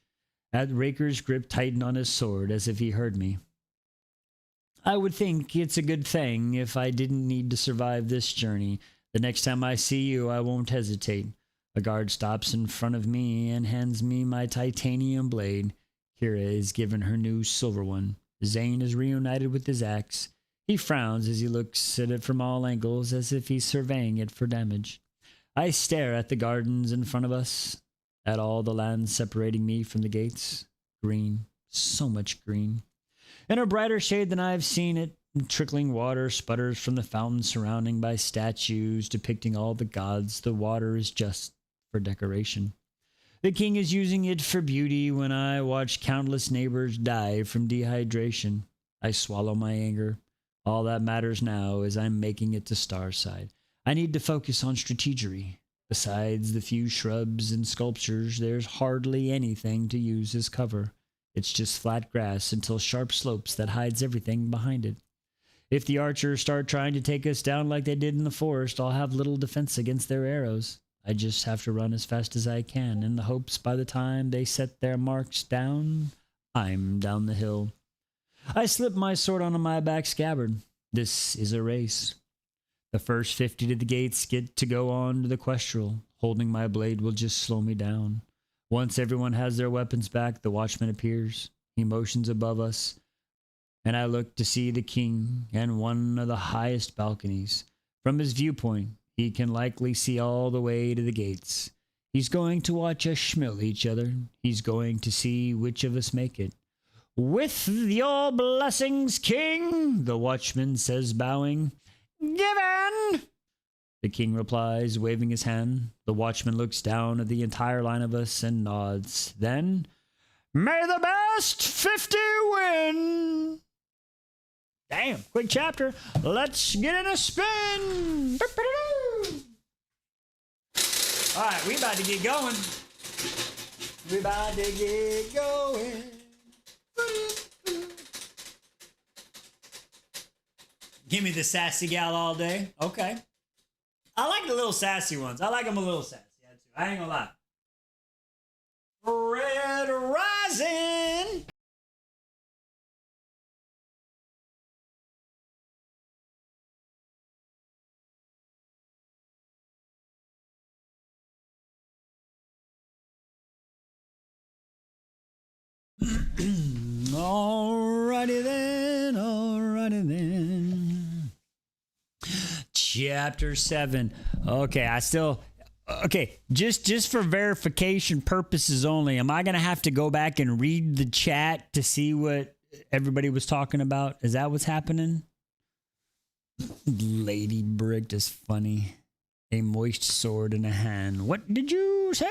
At Raker's grip tightened on his sword as if he heard me. I would think it's a good thing if I didn't need to survive this journey. The next time I see you, I won't hesitate. A guard stops in front of me and hands me my titanium blade. Kira is given her new silver one. Zane is reunited with his axe. He frowns as he looks at it from all angles, as if he's surveying it for damage. I stare at the gardens in front of us, at all the land separating me from the gates. Green, so much green. In a brighter shade than I've seen it, trickling water sputters from the fountain surrounding by statues depicting all the gods. The water is just for decoration. The king is using it for beauty when I watch countless neighbors die from dehydration. I swallow my anger. All that matters now is I'm making it to Starside. I need to focus on strategery. Besides the few shrubs and sculptures, there's hardly anything to use as cover. It's just flat grass until sharp slopes that hides everything behind it. If the archers start trying to take us down like they did in the forest, I'll have little defense against their arrows. I just have to run as fast as I can, in the hopes by the time they set their marks down, I'm down the hill. I slip my sword onto my back scabbard. This is a race. The first 50 to the gates get to go on to the Questral. Holding my blade will just slow me down. Once everyone has their weapons back, the watchman appears. He motions above us, and I look to see the king and one of the highest balconies. From his viewpoint, he can likely see all the way to the gates. He's going to watch us schmill each other. He's going to see which of us make it. With your blessings, king, the watchman says, bowing. Given! The king replies, waving his hand. The watchman looks down at the entire line of us and nods. Then, may the best 50 win! Damn, quick chapter. Let's get in a spin. All right, we about to get going. We about to get going. Give me the sassy gal all day. Okay. I like the little sassy ones. I like them a little sassy. I ain't gonna lie. Red Rising. Alrighty then. Chapter 7. Okay, okay, just for verification purposes only, am I going to have to go back and read the chat to see what everybody was talking about? Is that what's happening? Lady Brick is funny. A moist sword in a hand. What did you say?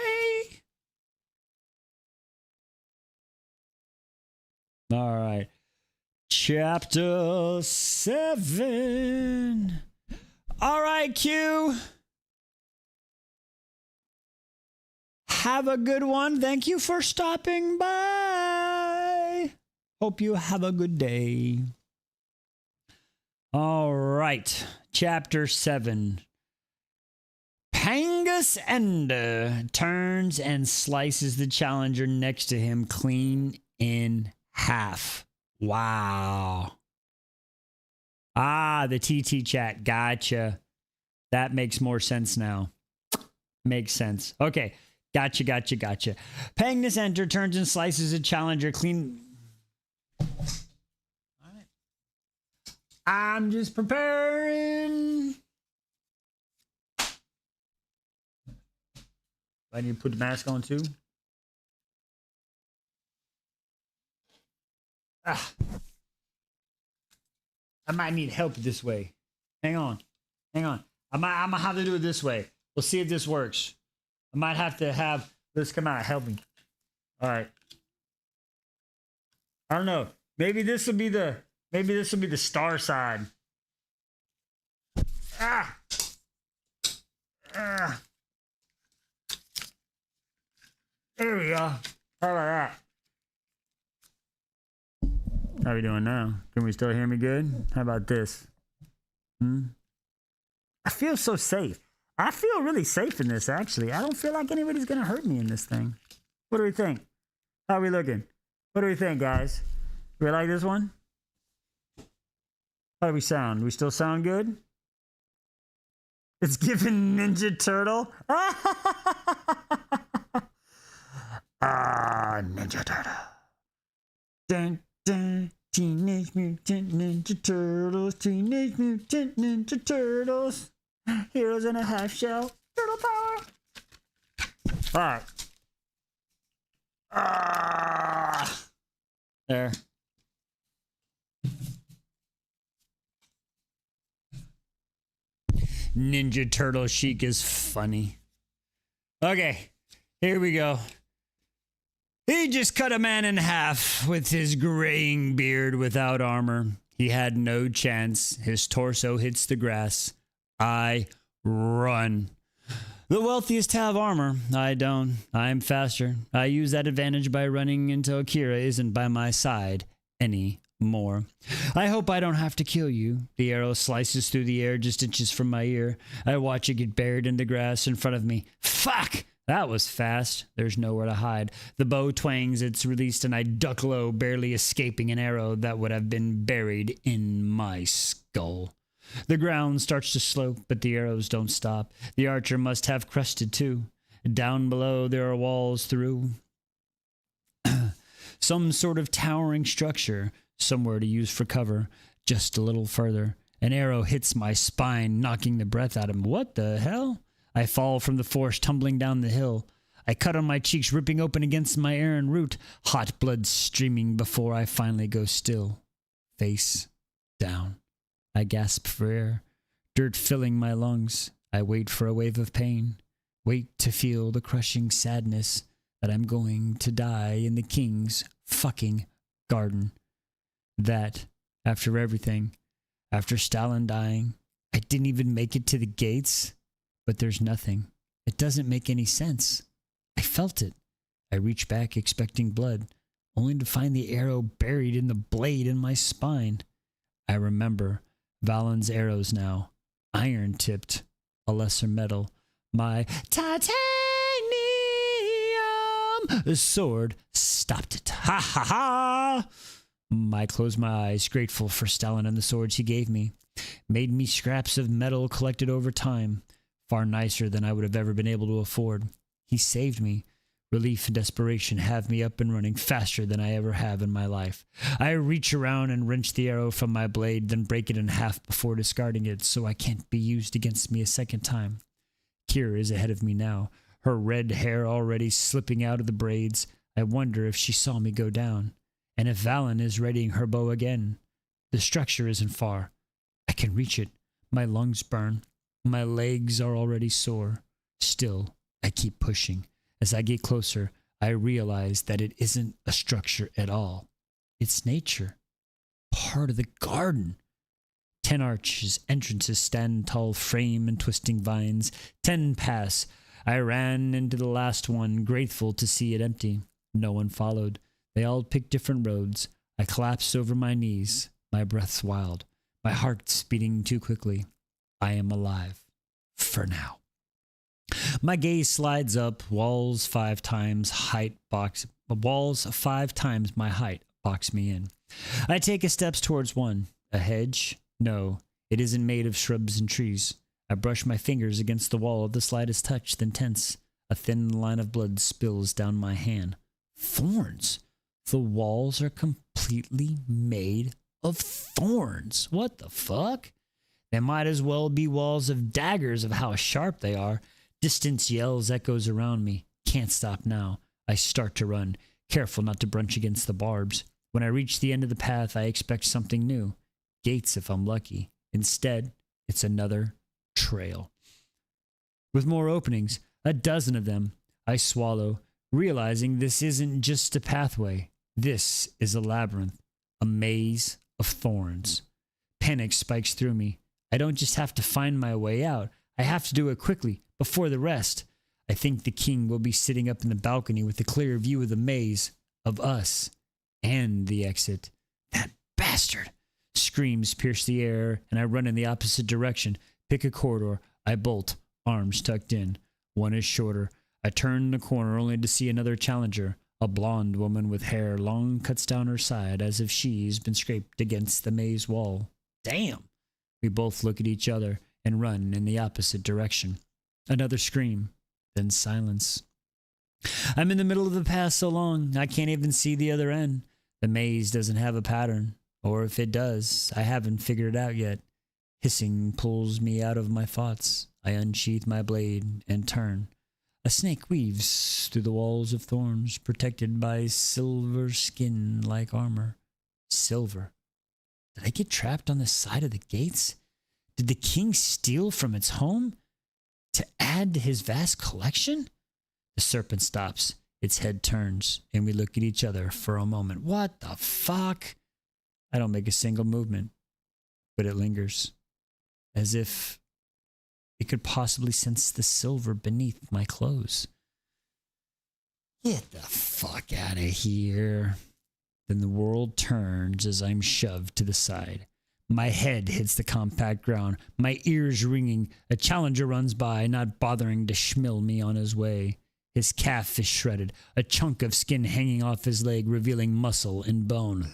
All right. Chapter 7. All right, Q. Have a good one. Thank you for stopping by. Hope you have a good day. All right. Chapter 7. Pangus Ender turns and slices the challenger next to him clean in half. Wow. Ah, the TT chat. Gotcha. That makes more sense now. Makes sense. Okay. Gotcha. Pangus Ender turns and slices the challenger clean. All right. I'm just preparing. I need to put the mask on too. Ah. I might need help this way. Hang on. I might have to do it this way. We'll see if this works. I might have to have this come out. Help me. All right. I don't know. Maybe this will be the Starside. Ah. There we go. How about that? How are we doing now? Can we still hear me good? How about this? I feel so safe. I feel really safe in this, actually. I don't feel like anybody's going to hurt me in this thing. What do we think? How are we looking? What do we think, guys? We like this one? How do we sound? Do we still sound good? It's giving Ninja Turtle. Ninja Turtle. Dun, dun. Teenage Mutant Ninja Turtles. Teenage Mutant Ninja Turtles. Heroes in a half shell. Turtle power. Alright. There. Ninja Turtle chic is funny. Okay, here we go. He just cut a man in half with his graying beard without armor. He had no chance. His torso hits the grass. I run. The wealthiest have armor. I don't. I'm faster. I use that advantage by running until Kira isn't by my side anymore. I hope I don't have to kill you. The arrow slices through the air just inches from my ear. I watch it get buried in the grass in front of me. Fuck! That was fast. There's nowhere to hide. The bow twangs, it's released, and I duck low, barely escaping an arrow that would have been buried in my skull. The ground starts to slope, but the arrows don't stop. The archer must have crusted too. Down below, there are walls through. Some sort of towering structure, somewhere to use for cover. Just a little further. An arrow hits my spine, knocking the breath out of me. What the hell? I fall from the force, tumbling down the hill. I cut on my cheeks, ripping open against my iron root. Hot blood streaming before I finally go still. Face down. I gasp for air. Dirt filling my lungs. I wait for a wave of pain. Wait to feel the crushing sadness that I'm going to die in the king's fucking garden. That, after everything, after Stalin dying, I didn't even make it to the gates. But there's nothing. It doesn't make any sense. I felt it. I reach back expecting blood, only to find the arrow buried in the blade in my spine. I remember Valen's arrows now, iron-tipped, a lesser metal. My titanium sword stopped it. Ha ha ha! I closed my eyes, grateful for Stalin and the swords he gave me. Made me scraps of metal collected over time. Far nicer than I would have ever been able to afford. He saved me. Relief and desperation have me up and running faster than I ever have in my life. I reach around and wrench the arrow from my blade, then break it in half before discarding it so I can't be used against me a second time. Kira is ahead of me now, her red hair already slipping out of the braids. I wonder if she saw me go down, and if Valen is readying her bow again. The structure isn't far. I can reach it. My lungs burn. My legs are already sore. Still, I keep pushing. As I get closer, I realize that it isn't a structure at all. It's nature. Part of the garden. 10 arches, entrances stand tall, frame and twisting vines. 10 pass. I ran into the last one, grateful to see it empty. No one followed. They all picked different roads. I collapsed over my knees. My breath's wild. My heart's beating too quickly. I am alive. For now. My gaze slides up, walls 5 times my height box me in. I take a steps towards one. A hedge? No, it isn't made of shrubs and trees. I brush my fingers against the wall of the slightest touch, then tense. A thin line of blood spills down my hand. Thorns. The walls are completely made of thorns. What the fuck? They might as well be walls of daggers of how sharp they are. Distance yells echoes around me. Can't stop now. I start to run, careful not to brunch against the barbs. When I reach the end of the path, I expect something new. Gates if I'm lucky. Instead, it's another trail. With more openings, a dozen of them, I swallow, realizing this isn't just a pathway. This is a labyrinth, a maze of thorns. Panic spikes through me. I don't just have to find my way out. I have to do it quickly, before the rest. I think the king will be sitting up in the balcony with a clear view of the maze, of us, and the exit. That bastard! Screams pierce the air, and I run in the opposite direction. Pick a corridor. I bolt, arms tucked in. One is shorter. I turn the corner only to see another challenger. A blonde woman with hair long cuts down her side as if she's been scraped against the maze wall. Damn! We both look at each other and run in the opposite direction. Another scream, then silence. I'm in the middle of the path so long, I can't even see the other end. The maze doesn't have a pattern, or if it does, I haven't figured it out yet. Hissing pulls me out of my thoughts. I unsheath my blade and turn. A snake weaves through the walls of thorns, protected by silver skin like armor. Silver. Did I get trapped on the side of the gates? Did the king steal from its home to add to his vast collection? The serpent stops. Its head turns, and we look at each other for a moment. What the fuck? I don't make a single movement, but it lingers, as if it could possibly sense the silver beneath my clothes. Get the fuck out of here. Then the world turns as I'm shoved to the side. My head hits the compact ground, my ears ringing. A challenger runs by, not bothering to schmill me on his way. His calf is shredded, a chunk of skin hanging off his leg, revealing muscle and bone.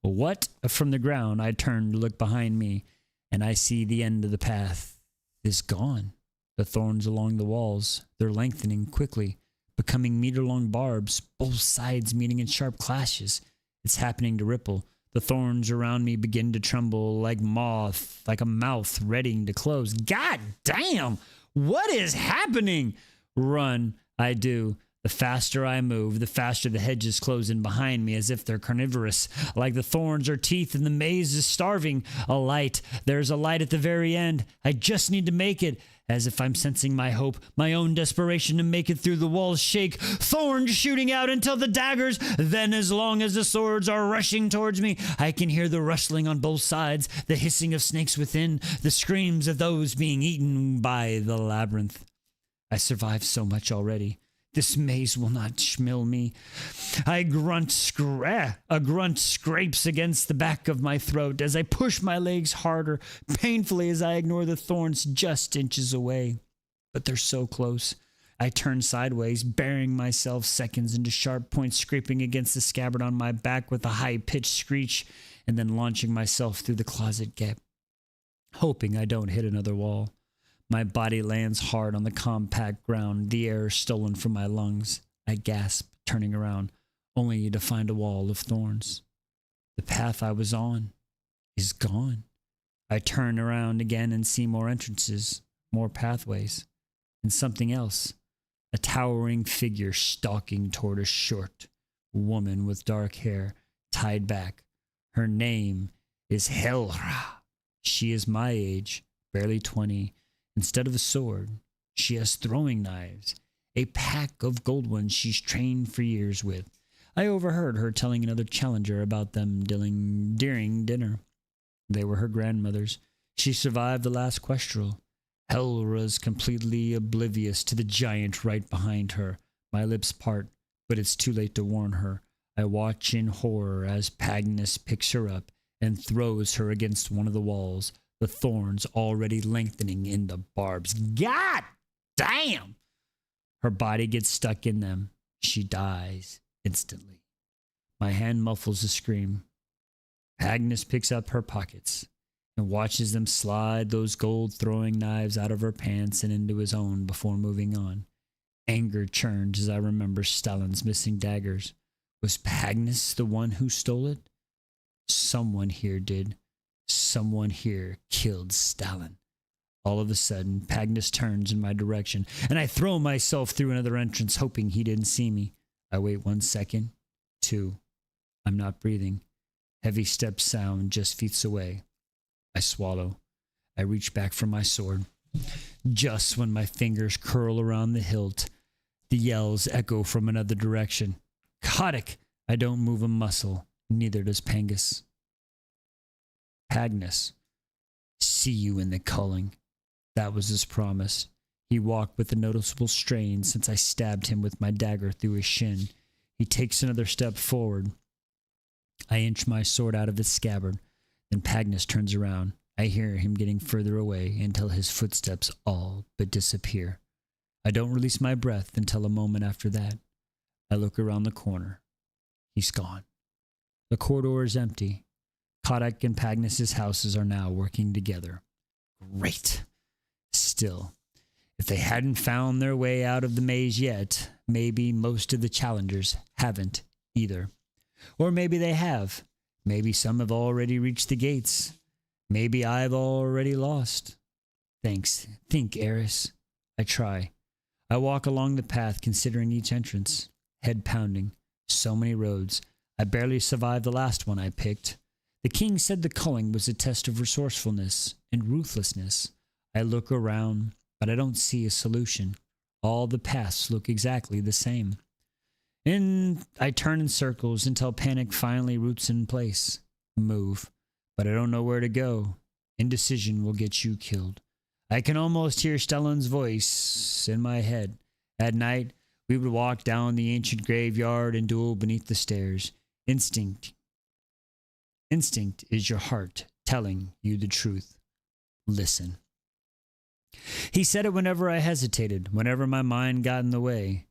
What? From the ground, I turn to look behind me, and I see the end of the path is gone. The thorns along the walls, they're lengthening quickly, becoming meter-long barbs, both sides meeting in sharp clashes. It's happening to ripple. The thorns around me begin to tremble like moth, like a mouth readying to close. God damn! What is happening? Run, I do. The faster I move, the faster the hedges close in behind me, as if they're carnivorous. Like the thorns are teeth and the maze is starving. A light. There's a light at the very end. I just need to make it. As if I'm sensing my hope, my own desperation to make it through the walls shake. Thorns shooting out until the daggers. Then as long as the swords are rushing towards me, I can hear the rustling on both sides, the hissing of snakes within, the screams of those being eaten by the labyrinth. I survived so much already. This maze will not schmill me. A grunt scrapes against the back of my throat as I push my legs harder, painfully as I ignore the thorns just inches away. But they're so close. I turn sideways, burying myself seconds into sharp points scraping against the scabbard on my back with a high-pitched screech, and then launching myself through the closet gap, hoping I don't hit another wall. My body lands hard on the compact ground, the air stolen from my lungs. I gasp, turning around, only to find a wall of thorns. The path I was on is gone. I turn around again and see more entrances, more pathways, and something else. A towering figure stalking toward a short woman with dark hair tied back. Her name is Helra. She is my age, barely 20. Instead of a sword, she has throwing knives, a pack of gold ones she's trained for years with. I overheard her telling another challenger about them during dinner. They were her grandmothers. She survived the last questral. Helra's completely oblivious to the giant right behind her. My lips part, but it's too late to warn her. I watch in horror as Pagnus picks her up and throws her against one of the walls, the thorns already lengthening into barbs. God damn! Her body gets stuck in them. She dies instantly. My hand muffles a scream. Agnes picks up her pockets and watches them slide those gold throwing knives out of her pants and into his own before moving on. Anger churns as I remember Stalin's missing daggers. Was Pagnus the one who stole it? Someone here did. Someone here killed Stalin. All of a sudden, Pagnus turns in my direction, and I throw myself through another entrance, hoping he didn't see me. I wait 1 second. 2. I'm not breathing. Heavy steps sound just feet away. I swallow. I reach back for my sword. Just when my fingers curl around the hilt, the yells echo from another direction. Kotick! I don't move a muscle. Neither does Pangus. Pagnus. See you in the culling. That was his promise. He walked with a noticeable strain since I stabbed him with my dagger through his shin. He takes another step forward. I inch my sword out of its scabbard. Then Pagnus turns around. I hear him getting further away until his footsteps all but disappear. I don't release my breath until a moment after that. I look around the corner. He's gone. The corridor is empty. Kotick and Pagnus's houses are now working together. Great. Still, if they hadn't found their way out of the maze yet, maybe most of the challengers haven't either. Or maybe they have. Maybe some have already reached the gates. Maybe I've already lost. Thanks. Think, Eris. I try. I walk along the path considering each entrance. Head pounding. So many roads. I barely survived the last one I picked. The king said the culling was a test of resourcefulness and ruthlessness. I look around, but I don't see a solution. All the paths look exactly the same. And I turn in circles until panic finally roots in place. Move. But I don't know where to go. Indecision will get you killed. I can almost hear Stellan's voice in my head. At night, we would walk down the ancient graveyard and duel beneath the stairs. Instinct is your heart telling you the truth. Listen. He said it whenever I hesitated, whenever my mind got in the way.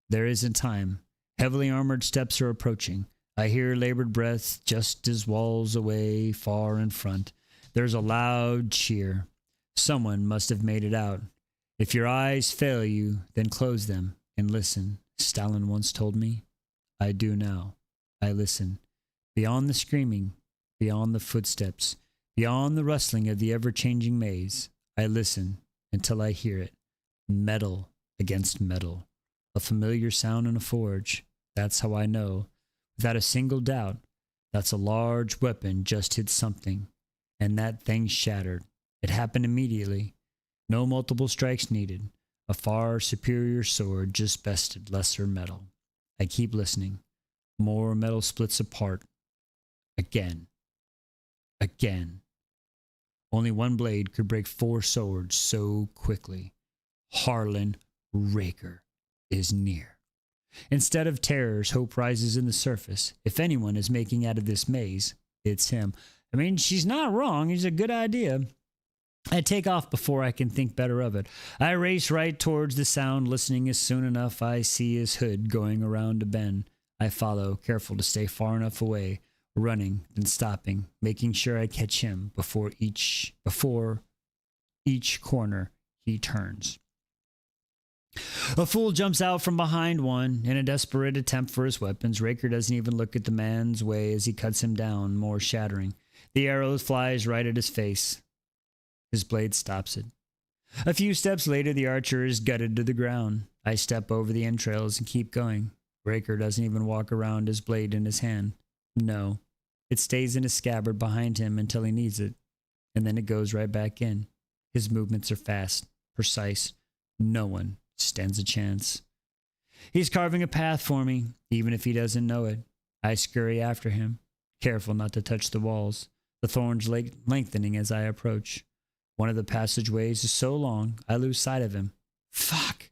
There isn't time. Heavily armored steps are approaching. I hear labored breaths just as walls away, far in front. There's a loud cheer. Someone must have made it out. If your eyes fail you, then close them and listen. Stalin once told me. I do now. I listen. Beyond the screaming, beyond the footsteps, beyond the rustling of the ever-changing maze, I listen until I hear it. Metal against metal. A familiar sound in a forge. That's how I know. Without a single doubt, that's a large weapon just hit something. And that thing shattered. It happened immediately. No multiple strikes needed. A far superior sword just bested lesser metal. I keep listening. More metal splits apart. Again. Again. Only one blade could break 4 swords so quickly. Harlan Raker is near. Instead of terrors, hope rises in the surface. If anyone is making out of this maze, it's him. I mean, she's not wrong. It's a good idea. I take off before I can think better of it. I race right towards the sound, listening as soon enough I see his hood going around a bend. I follow, careful to stay far enough away, running, then stopping, making sure I catch him before each corner He turns. A fool jumps out from behind one in a desperate attempt for his weapons. Raker doesn't even look at the man's way as he cuts him down, more shattering. The arrow flies right at his face. His blade stops it. A few steps later, the archer is gutted to the ground. I step over the entrails and keep going. Raker doesn't even walk around his blade in his hand. No, it stays in his scabbard behind him until he needs it, and then it goes right back in. His movements are fast, precise. No one stands a chance. He's carving a path for me, even if he doesn't know it. I scurry after him, careful not to touch the walls, the thorns lengthening as I approach. One of the passageways is so long, I lose sight of him. Fuck!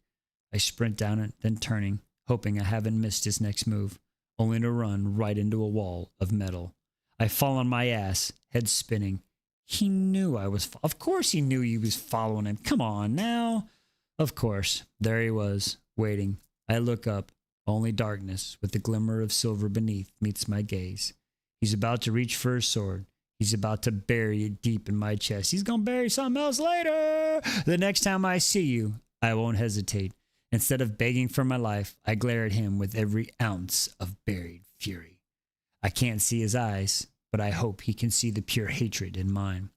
I sprint down it, then turning, hoping I haven't missed his next move, only to run right into a wall of metal. I fall on my ass, head spinning. He knew I was... Of course he knew he was following him. Come on now. Of course, there he was, waiting. I look up. Only darkness, with the glimmer of silver beneath, meets my gaze. He's about to reach for his sword. He's about to bury it deep in my chest. He's gonna bury something else later. The next time I see you, I won't hesitate. Instead of begging for my life, I glare at him with every ounce of buried fury. I can't see his eyes, but I hope he can see the pure hatred in mine.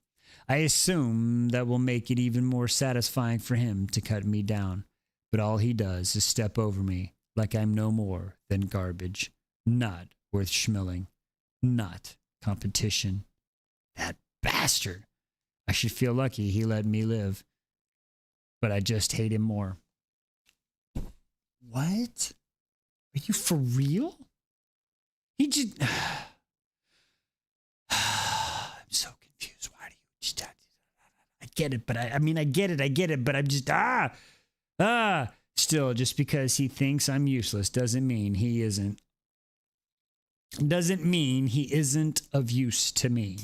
I assume that will make it even more satisfying for him to cut me down, but all he does is step over me like I'm no more than garbage, not worth schmilling, not competition. That bastard! I should feel lucky he let me live, but I just hate him more. What? Are you for real? He just... I'm so confused. Why do you just... I get it, but I mean, I get it, but I'm just... Still, just because he thinks I'm useless doesn't mean he isn't. Doesn't mean he isn't of use to me.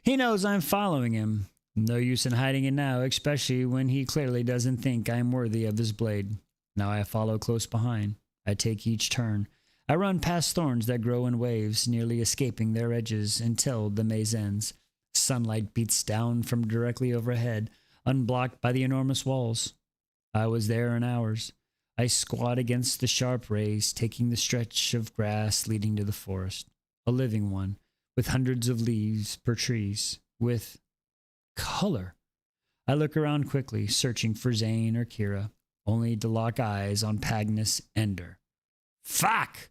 He knows I'm following him. No use in hiding it now, especially when he clearly doesn't think I'm worthy of his blade. Now I follow close behind. I take each turn. I run past thorns that grow in waves, nearly escaping their edges until the maze ends. Sunlight beats down from directly overhead, unblocked by the enormous walls. I was there in hours. I squat against the sharp rays, taking the stretch of grass leading to the forest. A living one, with hundreds of leaves per trees, with color. I look around quickly, searching for Zane or Kira, only to lock eyes on Pagnus Ender. Fuck!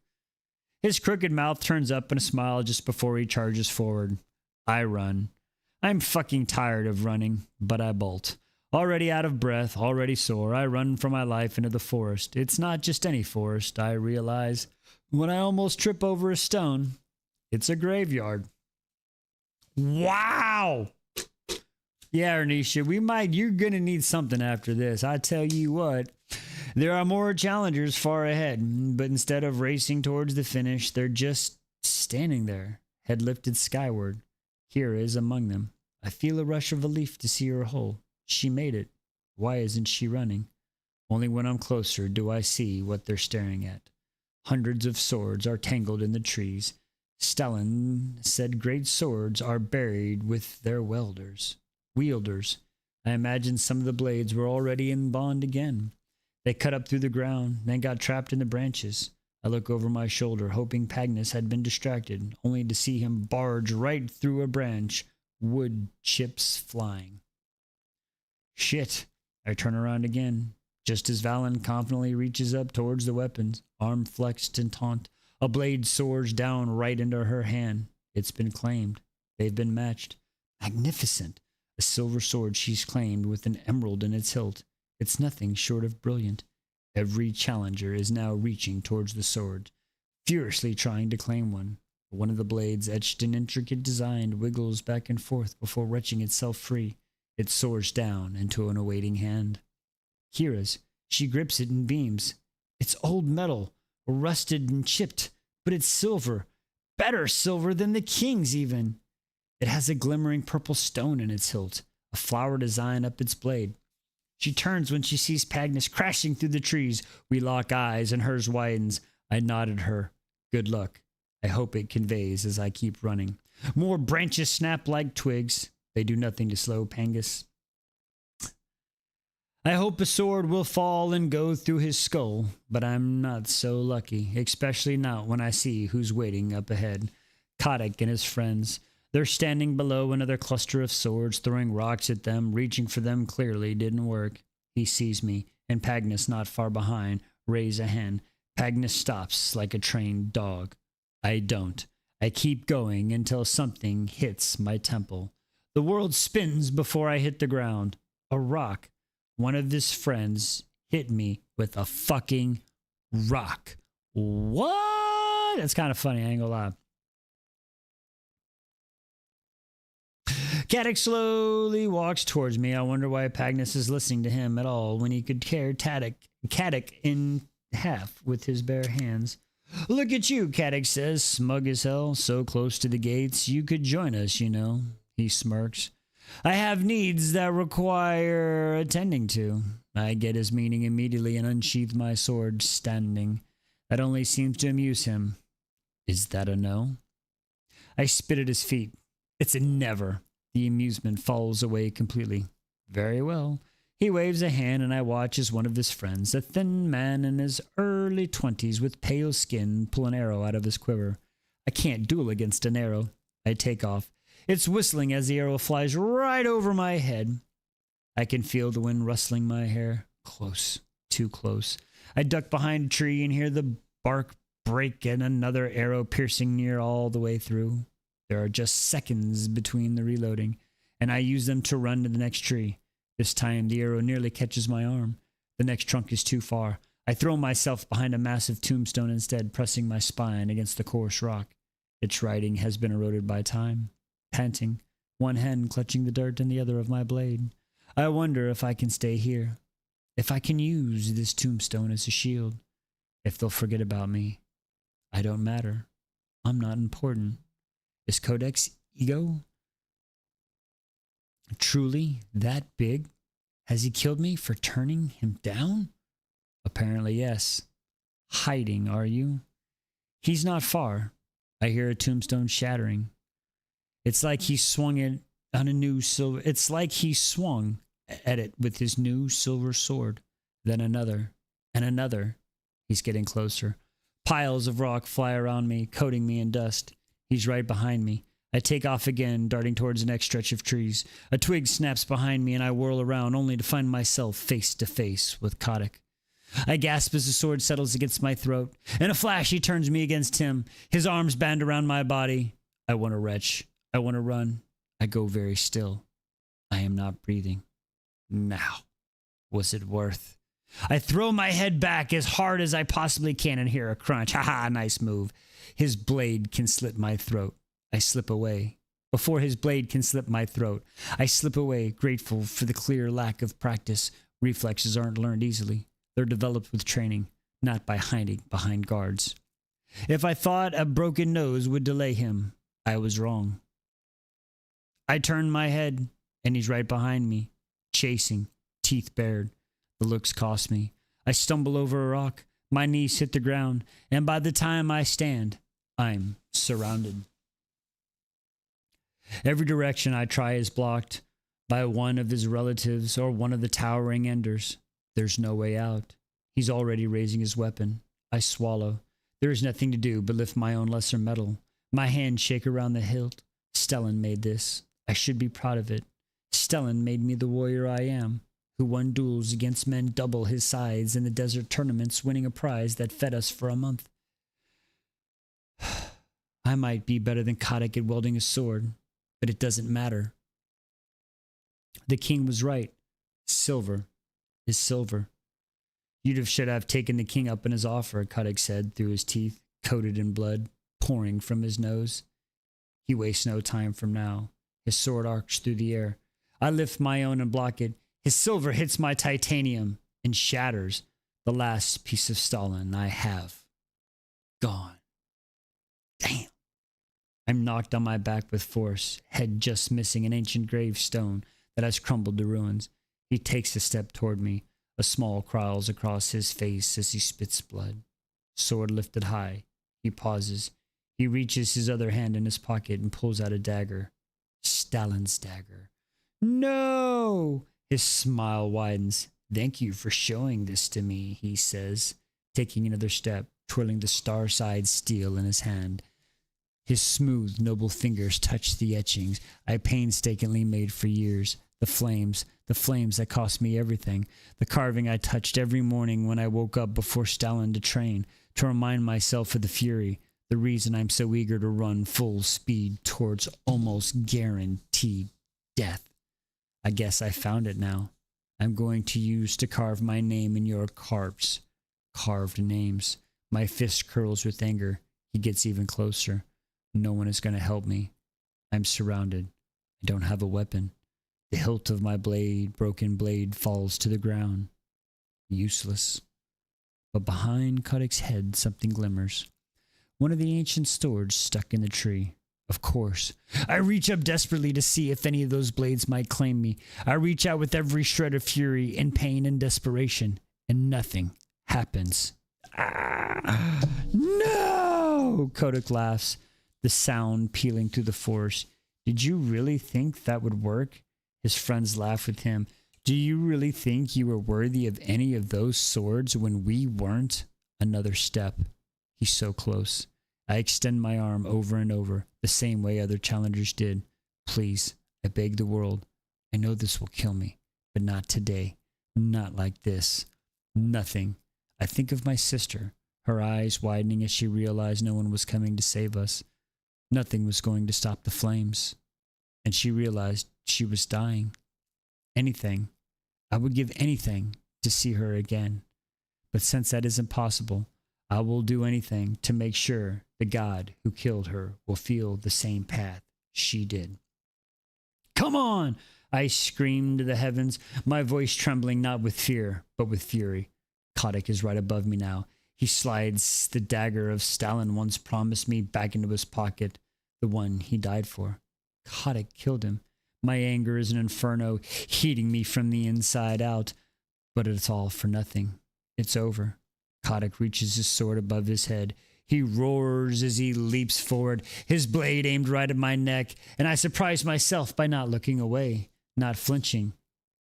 His crooked mouth turns up in a smile just before he charges forward. I run. I'm fucking tired of running, but I bolt. Already out of breath, already sore, I run for my life into the forest. It's not just any forest, I realize. When I almost trip over a stone, it's a graveyard. Wow! Yeah, Ernisha, you're gonna need something after this. I tell you what, there are more challengers far ahead, but instead of racing towards the finish, they're just standing there, head lifted skyward. Kira is among them. I feel a rush of relief to see her whole. She made it. Why isn't she running? Only when I'm closer do I see what they're staring at. Hundreds of swords are tangled in the trees. Stellan said great swords are buried with their wielders. I imagine some of the blades were already in bond again. They cut up through the ground, then got trapped in the branches. I look over my shoulder, hoping Pagnus had been distracted, only to see him barge right through a branch, wood chips flying. Shit. I turn around again, just as Valen confidently reaches up towards the weapons, arm flexed in taunt. A blade soars down right into her hand. It's been claimed. They've been matched. Magnificent. A silver sword she's claimed with an emerald in its hilt. It's nothing short of brilliant. Every challenger is now reaching towards the sword, furiously trying to claim one. One of the blades, etched in intricate design, wiggles back and forth before wrenching itself free. It soars down into an awaiting hand. Kira's. She grips it in beams. It's old metal, rusted and chipped, but it's silver. Better silver than the king's even. It has a glimmering purple stone in its hilt, a flower design up its blade. She turns when she sees Pagnus crashing through the trees. We lock eyes and hers widens. I nod at her. Good luck. I hope it conveys as I keep running. More branches snap like twigs. They do nothing to slow Pagnus. I hope a sword will fall and go through his skull, but I'm not so lucky, especially not when I see who's waiting up ahead. Kotick and his friends. They're standing below another cluster of swords, throwing rocks at them, reaching for them clearly didn't work. He sees me, and Pagnus not far behind, raise a hand. Pagnus stops like a trained dog. I don't. I keep going until something hits my temple. The world spins before I hit the ground. A rock. One of his friends hit me with a fucking rock. What? That's kind of funny, I ain't gonna lie. Kotick slowly walks towards me. I wonder why Pagnus is listening to him at all when he could tear Kotick in half with his bare hands. Look at you, Kotick says, smug as hell, so close to the gates. You could join us, you know. He smirks. I have needs that require attending to. I get his meaning immediately and unsheath my sword, standing. That only seems to amuse him. Is that a no? I spit at his feet. It's a never. The amusement falls away completely. Very well. He waves a hand and I watch as one of his friends, a thin man in his early 20s with pale skin, pull an arrow out of his quiver. I can't duel against an arrow. I take off. It's whistling as the arrow flies right over my head. I can feel the wind rustling my hair. Close. Too close. I duck behind a tree and hear the bark break and another arrow piercing near all the way through. There are just seconds between the reloading, and I use them to run to the next tree. This time the arrow nearly catches my arm. The next trunk is too far. I throw myself behind a massive tombstone instead, pressing my spine against the coarse rock. Its writing has been eroded by time. Panting, one hand clutching the dirt and the other of my blade. I wonder if I can stay here. If I can use this tombstone as a shield. If they'll forget about me. I don't matter. I'm not important. Is Kotick's ego truly that big? Has he killed me for turning him down? Apparently, yes. Hiding, are you? He's not far. I hear a tombstone shattering. It's like he swung it on a new silver. It's like he swung at it with his new silver sword. Then another and another. He's getting closer. Piles of rock fly around me, coating me in dust. He's right behind me. I take off again, darting towards the next stretch of trees. A twig snaps behind me and I whirl around, only to find myself face to face with Kotick. I gasp as the sword settles against my throat. In a flash, he turns me against him, his arms band around my body. I want to retch. I want to run. I go very still. I am not breathing. Now, was it worth? I throw my head back as hard as I possibly can and hear a crunch. Ha, nice move. His blade can slit my throat. I slip away. Before his blade can slip my throat, I slip away, grateful for the clear lack of practice. Reflexes aren't learned easily. They're developed with training, not by hiding behind guards. If I thought a broken nose would delay him, I was wrong. I turn my head, and he's right behind me, chasing, teeth bared. The looks cost me. I stumble over a rock. My knees hit the ground, and by the time I stand, I'm surrounded. Every direction I try is blocked by one of his relatives or one of the towering enders. There's no way out. He's already raising his weapon. I swallow. There is nothing to do but lift my own lesser metal. My hands shake around the hilt. Stellan made this. I should be proud of it. Stellan made me the warrior I am, who won duels against men double his size in the desert tournaments, winning a prize that fed us for a month. I might be better than Kotick at wielding a sword, but it doesn't matter. The king was right. Silver is silver. Should have taken the king up in his offer, Kotick said through his teeth, coated in blood, pouring from his nose. He wastes no time from now. His sword arcs through the air. I lift my own and block it. His silver hits my titanium and shatters. The last piece of Stalin I have. Gone. Damn. I'm knocked on my back with force, head just missing an ancient gravestone that has crumbled to ruins. He takes a step toward me. A smile crawls across his face as he spits blood. Sword lifted high. He pauses. He reaches his other hand in his pocket and pulls out a dagger. Stalin's dagger. No! His smile widens. Thank you for showing this to me, he says, taking another step, twirling the Starside steel in his hand. His smooth, noble fingers touch the etchings I painstakingly made for years. The flames that cost me everything. The carving I touched every morning when I woke up before Stalin to train, to remind myself of the fury, the reason I'm so eager to run full speed towards almost guaranteed death. I guess I found it now. I'm going to use to carve my name in your corpse. Carved names. My fist curls with anger. He gets even closer. No one is going to help me. I'm surrounded. I don't have a weapon. The hilt of my broken blade, falls to the ground. Useless. But behind Kudik's head, something glimmers. One of the ancient swords stuck in the tree. Of course. I reach up desperately to see if any of those blades might claim me. I reach out with every shred of fury and pain and desperation, and nothing happens. No! Kodik laughs, the sound pealing through the forest. Did you really think that would work? His friends laugh with him. Do you really think you were worthy of any of those swords when we weren't? Another step. He's so close. I extend my arm over and over, the same way other challengers did. Please, I beg the world. I know this will kill me, but not today. Not like this. Nothing. I think of my sister, her eyes widening as she realized no one was coming to save us. Nothing was going to stop the flames. And she realized she was dying. Anything. I would give anything to see her again. But since that isn't possible, I will do anything to make sure the God who killed her will feel the same path she did. Come on! I screamed to the heavens, my voice trembling not with fear, but with fury. Kodik is right above me now. He slides the dagger of Stalin once promised me back into his pocket, the one he died for. Kodik killed him. My anger is an inferno, heating me from the inside out. But it's all for nothing. It's over. Kodik reaches his sword above his head. He roars as he leaps forward, his blade aimed right at my neck, and I surprise myself by not looking away, not flinching.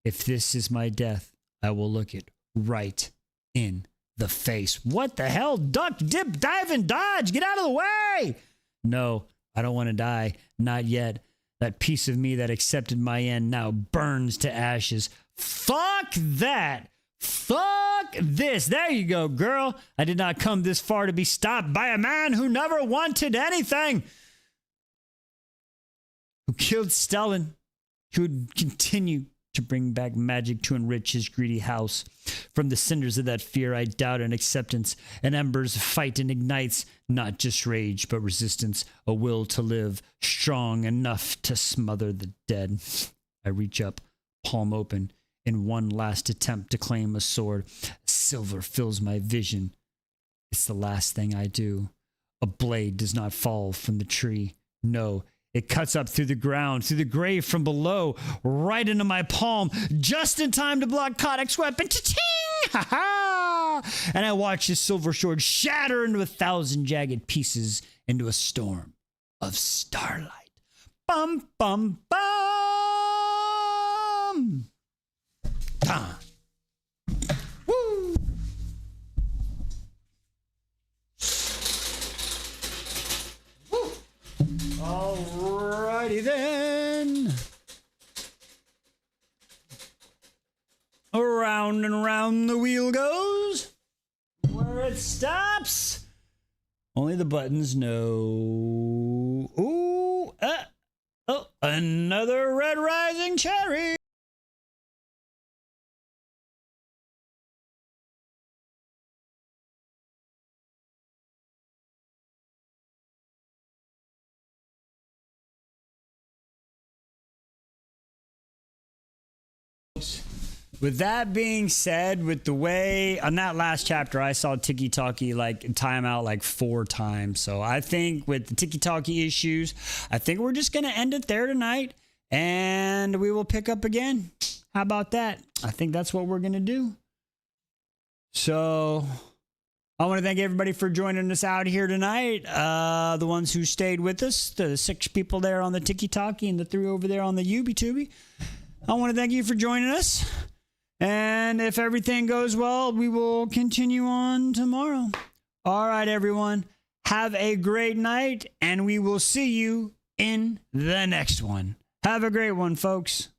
If this is my death, I will look it right in the face. What the hell? Duck, dip, dive, and dodge! Get out of the way! No, I don't want to die. Not yet. That piece of me that accepted my end now burns to ashes. Fuck that! Fuck this. There you go, girl. I did not come this far to be stopped by a man who never wanted anything. Who killed Stalin. Who would continue to bring back magic to enrich his greedy house. From the cinders of that fear, I doubt an acceptance. An embers fight and ignites not just rage, but resistance. A will to live, strong enough to smother the dead. I reach up, palm open, in one last attempt to claim a sword. Silver fills my vision. It's the last thing I do. A blade does not fall from the tree. No, it cuts up through the ground, through the grave from below, right into my palm, just in time to block Kodik's weapon. Cha-ching! Ha-ha! And I watch his silver sword shatter into 1,000 jagged pieces into a storm of starlight. Bum, bum, bum! Ah. Woo! Woo! Alrighty then. Around and round the wheel goes. Where it stops, only the buttons know. Ooh, oh, another red rising cherry. With that being said, with the way on that last chapter, I saw Tiki Talkie like time out like 4 times. So I think with the Tiki Talkie issues, I think we're just going to end it there tonight and we will pick up again. How about that? I think that's what we're going to do. So I want to thank everybody for joining us out here tonight. The ones who stayed with us, the 6 people there on the Tiki Talkie and the 3 over there on the Yubi Tubi. I want to thank you for joining us. And if everything goes well, we will continue on tomorrow. All right, everyone. Have a great night, and we will see you in the next one. Have a great one, folks.